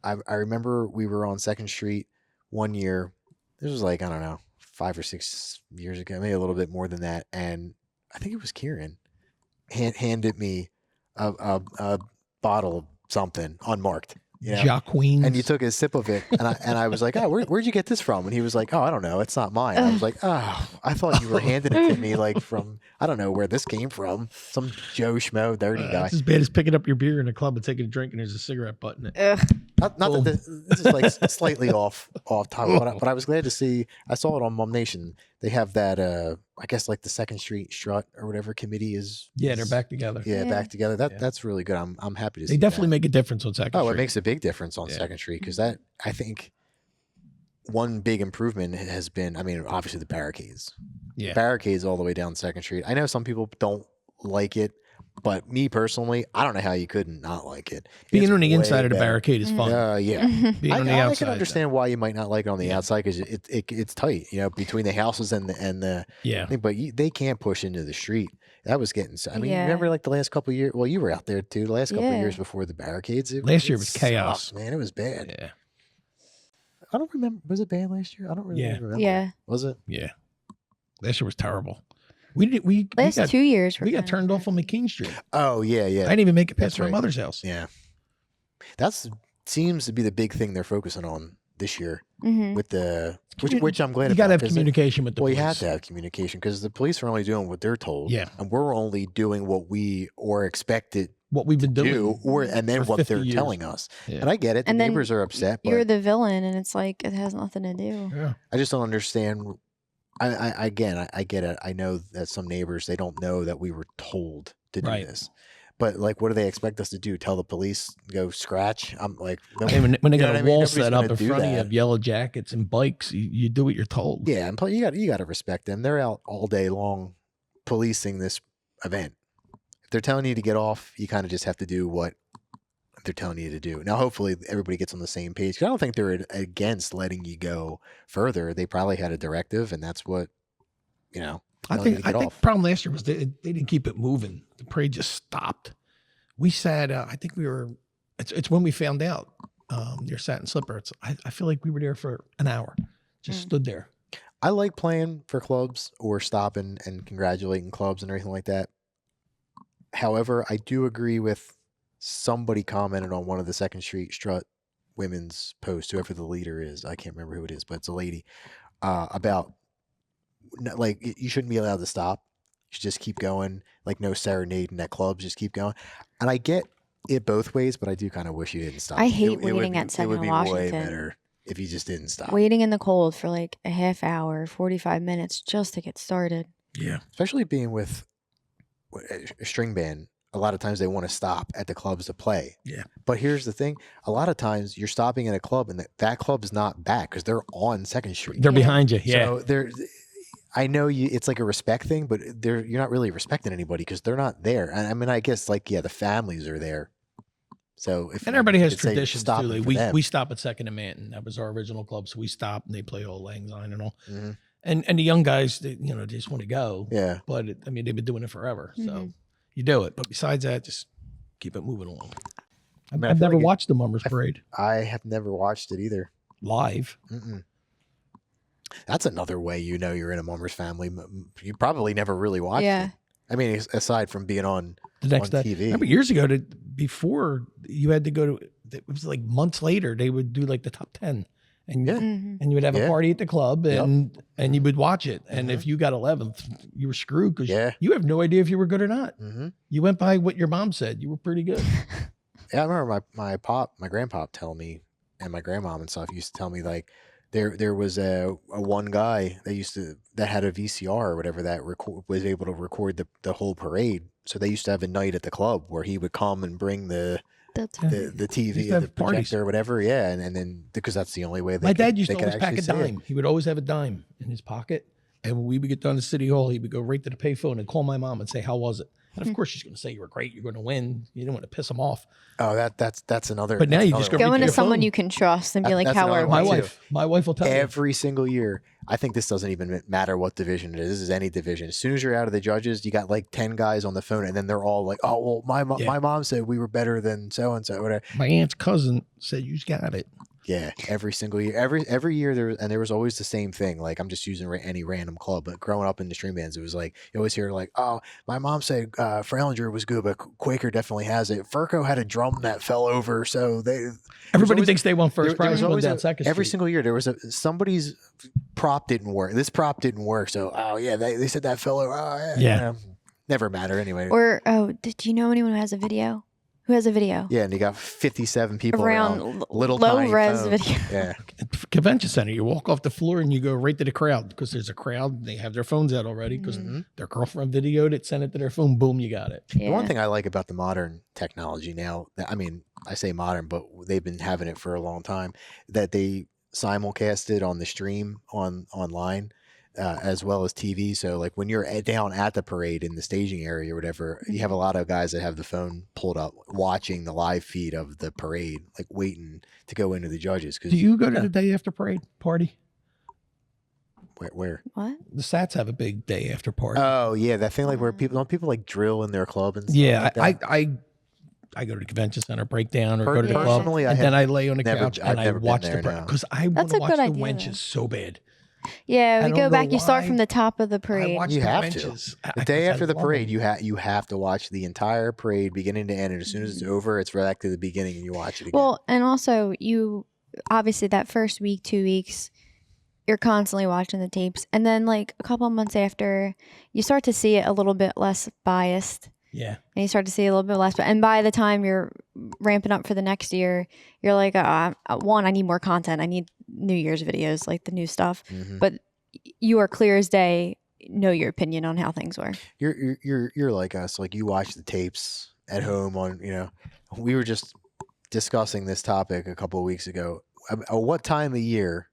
S2: I remember we were on 2nd Street one year. This was like, I don't know, 5 or 6 years ago, maybe a little bit more than that. And I think it was Kieran handed me a bottle of something unmarked. Yeah.
S4: Jacqueline.
S2: And you took a sip of it, and I was like, "Oh, where'd you get this from?" And he was like, "Oh, I don't know, it's not mine." I was like, "Oh, I thought you were handing it to me like from I don't know where this came from, some Joe Schmo dirty guy."
S4: It's as bad as picking up your beer in a club and taking a drink and there's a cigarette butt in it.
S3: Ugh.
S2: Not that this is like slightly off topic, but I was glad to see. I saw it on Mum Nation. They have that. I guess like the 2nd Street Strut or whatever committee is.
S4: Yeah, they're back together.
S2: Yeah,
S3: Yeah.
S2: back together.
S4: Yeah.
S2: That's really good. I'm happy to see.
S4: They definitely
S2: that.
S4: make a difference on Second
S2: Oh,
S4: Street.
S2: it makes a big difference on
S4: Yeah.
S2: 2nd Street because that I think one big improvement has been. I mean, obviously the barricades.
S4: Yeah.
S2: Barricades all the way down 2nd Street. I know some people don't like it. But me personally, I don't know how you could not like it.
S4: Being
S2: It's
S4: on the
S2: way
S4: inside of the
S2: better.
S4: barricade is fun.
S2: Yeah.
S4: Being on the
S2: I
S4: outside.
S2: can understand why you might not like it on the outside because it's tight, between the houses and the
S4: Yeah.
S2: thing. But they can't push into the street. That was getting. I mean,
S3: Yeah.
S2: remember like the last couple of years? Well, you were out there too. The last couple of
S3: Yeah.
S2: years before the barricades.
S4: Last year
S2: it
S4: was chaos.
S2: sucked, man. It was bad.
S4: Yeah.
S2: I don't remember. Was it bad last year? I don't really
S4: Yeah.
S2: remember.
S3: Yeah.
S2: Was it?
S4: Yeah. Last year was terrible. We
S3: Last
S4: got,
S3: 2 years were
S4: we got
S3: kind of
S4: turned
S3: bad.
S4: off on McKean Street.
S2: Oh yeah, yeah.
S4: I didn't even make it past
S2: That's
S4: my
S2: right.
S4: mother's house.
S2: Yeah. That's seems to be the big thing they're focusing on this year
S3: Mhm.
S2: with the
S4: Commu-
S2: which I'm glad
S4: You got to
S2: about,
S4: have
S2: 'cause
S4: communication with the
S2: Well, you
S4: police.
S2: have to have communication because the police are only doing what they're told.
S4: Yeah.
S2: And we're only doing what we or expected
S4: What we've been
S2: to
S4: doing.
S2: do, and then
S4: for
S2: what
S4: 50
S2: they're
S4: years.
S2: telling us.
S4: Yeah.
S2: And I get it. The
S3: And then
S2: neighbors are upset, but
S3: You're the villain, and it's like it has nothing to do.
S4: Yeah.
S2: I just don't understand. I get it. I know that some neighbors, they don't know that we were told to do
S4: Right.
S2: this. But like, what do they expect us to do? Tell the police, go scratch? I'm like, no,
S4: And when they
S2: You know
S4: got
S2: what
S4: a
S2: I mean?
S4: wall
S2: Nobody's
S4: set up
S2: gonna
S4: in
S2: do
S4: front of you
S2: that.
S4: of yellow jackets and bikes, you do what you're told.
S2: yeah, and you got to respect them. They're out all day long policing this event. If they're telling you to get off, you kind of just have to do what they're telling you to do. Now, hopefully, everybody gets on the same page. 'Cause I don't think they're against letting you go further. They probably had a directive, and that's what
S4: I
S2: telling you
S4: think
S2: to get
S4: the
S2: off.
S4: problem last year was they didn't keep it moving. The parade just stopped. We sat. I think we were. It's when we found out near Satin Slipper. I feel like we were there for an hour, just stood there.
S2: I like playing for clubs or stopping and congratulating clubs and everything like that. However, I do agree with somebody commented on one of the Second Street Strut women's posts, whoever the leader is. I can't remember who it is, but it's a lady, about like you shouldn't be allowed to stop. You should just keep going. Like no serenading at clubs, just keep going. And I get it both ways, but I do kind of wish you didn't stop.
S3: I hate
S2: It would
S3: waiting
S2: be-
S3: at
S2: It
S3: 7
S2: would be way
S3: Washington.
S2: better if you just didn't stop.
S3: Waiting in the cold for like a half hour, 45 minutes just to get started.
S4: Yeah.
S2: Especially being with a string band, a lot of times they want to stop at the clubs to play.
S4: Yeah.
S2: But here's the thing: a lot of times you're stopping at a club, and that club is not back because they're on Second Street.
S4: They're
S3: Yeah.
S4: behind you. Yeah.
S2: So they're. I know it's like a respect thing, but you're not really respecting anybody because they're not there. And I mean, I guess the families are there. So if
S4: And everybody
S2: you
S4: has
S2: could say you're
S4: traditions too.
S2: stopping
S4: Like
S2: for
S4: we
S2: them.
S4: we stop at Second and Manton. That was our original club, so we stop and they play Old Lang Syne and all.
S2: Mhm.
S4: And the young guys, they just want to go.
S2: Yeah.
S4: But I mean, they've been doing it forever, so
S3: Mhm.
S4: you do it. But besides that, just keep it moving along.
S2: I mean, I
S4: I've
S2: feel
S4: never
S2: like it-
S4: watched the Mummers Parade
S2: I have never watched it either.
S4: live.
S2: Mm-mm. That's another way you're in a Mummers family. You probably never really watched
S3: Yeah.
S2: it. I mean, aside from being on
S4: The next
S2: on
S4: day,
S2: TV.
S4: remember years ago, before you had to go to. It was like months later. They would do like the top 10, and
S2: Yeah.
S3: Mhm.
S4: and you would have a
S2: Yeah.
S4: party at the club,
S2: Yep.
S4: and you would watch it. And
S2: Mhm.
S4: if you got 11th, you were screwed because
S2: Yeah.
S4: you have no idea if you were good or not.
S2: Mm-hmm.
S4: You went by what your mom said. You were pretty good.
S2: Yeah, I remember my grandpop tell me, and my grandmom and stuff used to tell me like there was a one guy that had a VCR or whatever that was able to record the whole parade. So they used to have a night at the club where he would come and bring the
S3: That's
S4: Yeah.
S2: the TV
S4: Used to
S2: or the
S4: have parties.
S2: projector or whatever. Yeah, and then because that's the only way
S4: My dad used
S2: they
S4: to
S2: could
S4: always pack a
S2: actually see it.
S4: dime. He would always have a dime in his pocket. And when we would get done to City Hall, he would go right to the payphone and call my mom and say, "How was it?" And of course, she's going to say, "You were great. You're going to win." You don't want to piss him off.
S2: Oh, that's another.
S4: But now
S2: that's
S4: you just
S2: another
S4: go
S2: one.
S3: Go into
S4: your
S3: someone
S4: phone.
S3: you can trust and be like,
S2: That's
S3: how
S2: another
S3: are
S2: one
S3: we?
S2: too.
S4: My wife will tell you.
S2: Every single year. I think this doesn't even matter what division it is. This is any division. As soon as you're out of the judges, you got like 10 guys on the phone, and then they're all like, "Oh, well,
S4: Yeah.
S2: my mom said we were better than so and so." Whatever.
S4: My aunt's cousin said, "You got it."
S2: Yeah, every single year, every year there was always the same thing. Like I'm just using any random club, but growing up in the string bands, it was like you always hear like, "Oh, my mom said Fralinger was good, but Quaker definitely has it. Furco had a drum that fell over, so they."
S4: Everybody
S2: always-
S4: thinks they won first
S2: there
S4: prize
S2: was
S4: going
S2: always
S4: down Second
S2: every
S4: Street.
S2: single year there was somebody's prop didn't work. This prop didn't work, so they said that fell over. Oh,
S4: Yeah.
S2: never matter anyway.
S3: Or, do you know anyone who has a video? Who has a video?
S2: Yeah, and you got 57 people
S3: Around
S2: around little
S3: low
S2: tiny
S3: res
S2: phones.
S3: video.
S2: Yeah,
S4: Convention center, you walk off the floor and you go right to the crowd because there's a crowd. They have their phones out already because their girlfriend videoed it, sent it to their phone. Boom, you got it.
S3: Yeah.
S2: The one thing I like about the modern technology now, I mean, I say modern, but they've been having it for a long time, that they simulcast it on the stream online. as well as TV. So like when you're down at the parade in the staging area or whatever, you have a lot of guys that have the phone pulled up watching the live feed of the parade, like waiting to go into the judges.
S4: Do you go to the day after parade party?
S2: Where?
S3: What?
S4: The Sats have a big day after party.
S2: Oh yeah, that thing like where people like drill in their club and stuff.
S4: Yeah,
S2: like that?
S4: I go to the convention center, break down, or go to the club,
S2: Personally,
S4: and then I lay on the couch and I
S2: never been
S4: watch
S2: there,
S4: the
S2: no.
S4: because I want
S3: That's
S4: to
S3: a
S4: watch
S3: good
S4: the
S3: idea,
S4: wenches
S3: though.
S4: so bad.
S3: Yeah,
S4: I
S3: we
S4: don't
S3: go
S4: know
S3: back. You start
S4: why.
S3: from the top of the
S4: I
S3: parade.
S4: watch
S2: You
S4: the
S2: have to.
S4: wenches.
S2: The day after the
S4: love
S2: parade,
S4: them.
S2: you have to watch the entire parade beginning to end, and as soon as it's over, it's right back to the beginning, and you watch it again.
S3: Well, and also you obviously that first week, 2 weeks, you're constantly watching the tapes, and then like a couple of months after, you start to see it a little bit less biased,
S4: Yeah.
S3: and you start to see a little bit less. And by the time you're ramping up for the next year, you're like, one, I need more content. I need New Year's videos, like the new stuff.
S2: Mhm.
S3: But you are clear as day. Know your opinion on how things were.
S2: You're like us. Like you watch the tapes at home on. We were just discussing this topic a couple of weeks ago. What time of year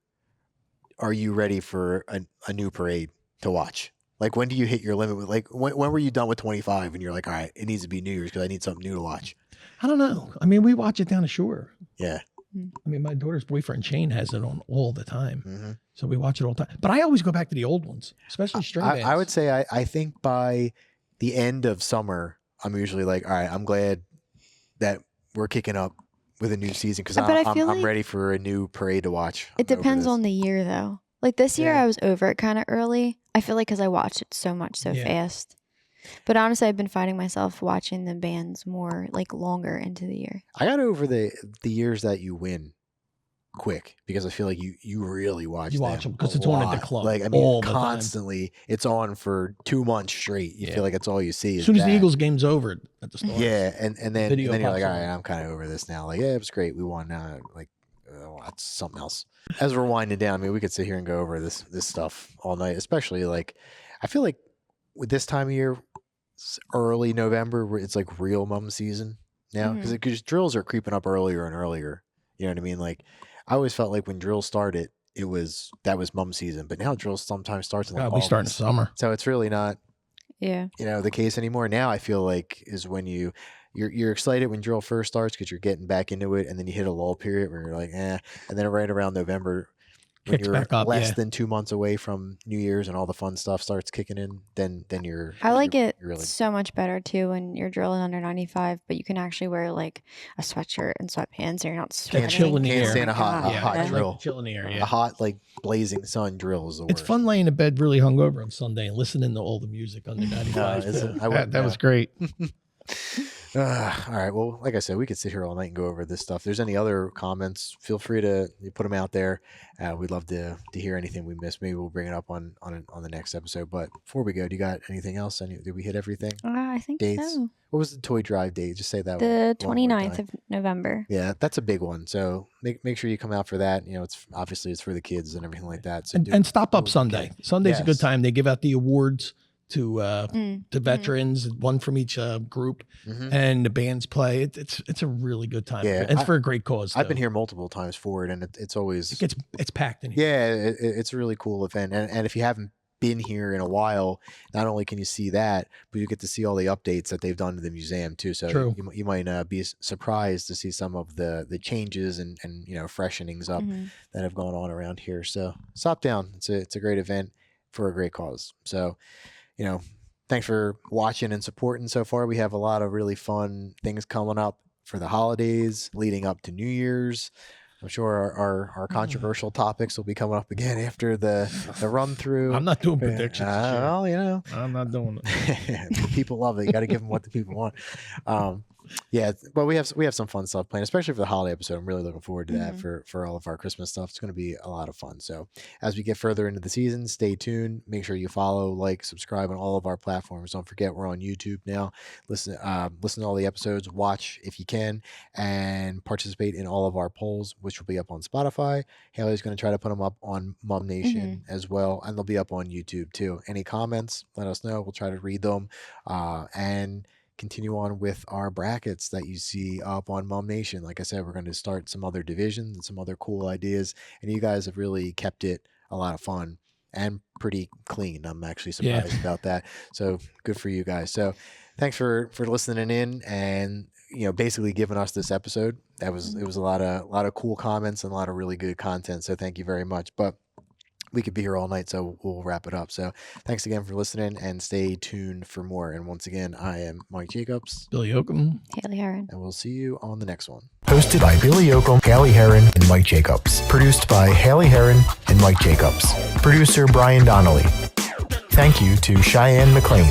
S2: are you ready for a new parade to watch? Like when do you hit your limit? Like when were you done with 25 and you're like, all right, it needs to be New Year's because I need something new to watch.
S4: I don't know. I mean, we watch it down the shore.
S2: Yeah.
S4: I mean, my daughter's boyfriend Shane has it on all the time,
S2: Mm-hmm.
S4: so we watch it all the time. But I always go back to the old ones, especially string bands.
S2: I would say I think by the end of summer, I'm usually like, all right, I'm glad that we're kicking up with a new season because
S3: But I feel
S2: I'm
S3: like
S2: ready for a new parade to watch.
S3: it
S2: I'm over
S3: depends
S2: this.
S3: on the year, though. Like this year,
S2: Yeah.
S3: I was over it kind of early. I feel like because I watched it so much so
S4: Yeah.
S3: fast. But honestly, I've been finding myself watching the bands more like longer into the year.
S2: I got over the years that you win quick because I feel like you really watch
S4: You watch them
S2: a
S4: 'cause it's on at the
S2: lot.
S4: club
S2: Like I mean,
S4: all the time.
S2: constantly it's on for 2 months straight. You
S4: Yeah.
S2: feel like it's all you see.
S4: As
S2: Is
S4: soon as the
S2: that.
S4: Eagles game's over at the start.
S2: Yeah, and then
S4: Video
S2: you're like,
S4: pops
S2: all
S4: on.
S2: right, I'm kind of over this now. Like, yeah, it was great, we won. Now, like, that's something else. As we're winding down, I mean, we could sit here and go over this stuff all night. Especially like, I feel like with this time of year, early November, where it's like real mum season now because drills are creeping up earlier and earlier. You know what I mean? Like, I always felt like when drills started, that was mum season, but now drills sometimes starts in like
S4: we start in
S2: August.
S4: summer.
S2: So it's really not
S3: Yeah.
S2: the case anymore. Now I feel like is when you're excited when drill first starts because you're getting back into it, and then you hit a lull period where you're like, and then right around November, when
S4: Kicks
S2: you're
S4: back up,
S2: less
S4: yeah.
S2: than 2 months away from New Year's and all the fun stuff starts kicking in, then you're.
S3: I like
S2: you're
S3: it
S2: really.
S3: so much better too when you're drilling under 95, but you can actually wear like a sweatshirt and sweatpants, so you're not sweating.
S4: chill in the
S2: Can't
S4: air.
S2: stand a hot,
S3: God,
S2: a hot
S3: yeah.
S4: I
S2: drill.
S4: like chill in the air.
S2: A
S4: Yeah.
S2: hot like blazing sun drill is the worst.
S4: It's fun laying in bed really hungover on Sunday and listening to all the music under 95.
S2: is it? I
S4: that
S2: wouldn't
S4: that was
S2: know.
S4: great.
S2: All right. Well, like I said, we could sit here all night and go over this stuff. If there's any other comments, feel free to put them out there. We'd love to hear anything we missed. Maybe we'll bring it up on the next episode. But before we go, do you got anything else? Did we hit everything?
S3: I think
S2: Dates?
S3: so.
S2: What was the toy drive date? Just say that.
S3: The
S2: one more
S3: 29th
S2: time.
S3: of November.
S2: Yeah, that's a big one. So make sure you come out for that. It's obviously it's for the kids and everything like that. So
S4: And stop up
S2: do-
S4: Sunday. Sunday's a good
S2: Yes.
S4: time. They give out the awards to
S3: Mm.
S4: veterans, one from each group,
S2: Mhm.
S4: and the bands play. It's a really good time.
S2: Yeah,
S4: It's for a great cause.
S2: I've been
S4: though.
S2: here multiple times for it, and it's always
S4: It's packed in here.
S2: yeah, it's a really cool event. And if you haven't been here in a while, not only can you see that, but you get to see all the updates that they've done to the museum too. So
S4: True.
S2: you might be surprised to see some of the changes and freshenings up
S3: Mhm.
S2: that have gone on around here. So stop down. It's a great event for a great cause. So thanks for watching and supporting so far. We have a lot of really fun things coming up for the holidays leading up to New Year's. I'm sure our controversial topics will be coming up again after the run through.
S4: I'm not doing predictions. this year.
S2: Well,
S4: I'm not doing it.
S2: the people love it. You got to give them what the people want. Yeah, but we have some fun stuff planned, especially for the holiday episode. I'm really looking forward to that for all of our Christmas stuff. It's going to be a lot of fun. So as we get further into the season, stay tuned. Make sure you follow, like, subscribe on all of our platforms. Don't forget we're on YouTube now. Listen to all the episodes. Watch if you can, and participate in all of our polls, which will be up on Spotify. Haley's going to try to put them up on Mum Nation as well, and they'll be up on YouTube too. Any comments? Let us know. We'll try to read them, and continue on with our brackets that you see up on Mum Nation. Like I said, we're going to start some other divisions and some other cool ideas, and you guys have really kept it a lot of fun and pretty clean. I'm actually surprised about that. So good for you guys. So thanks for listening in and, basically giving us this episode. It was a lot of cool comments and a lot of really good content. So thank you very much. But we could be here all night, so we'll wrap it up. So thanks again for listening, and stay tuned for more. And once again, I am Mike Jacobs,
S4: Billy Oakham,
S3: Haley Herron.
S2: and we'll see you on the next one.
S9: Hosted by Billy Oakham, Haley Herron, and Mike Jacobs. Produced by Haley Herron and Mike Jacobs. Producer Brian Donnelly. Thank you to Cheyenne McLean.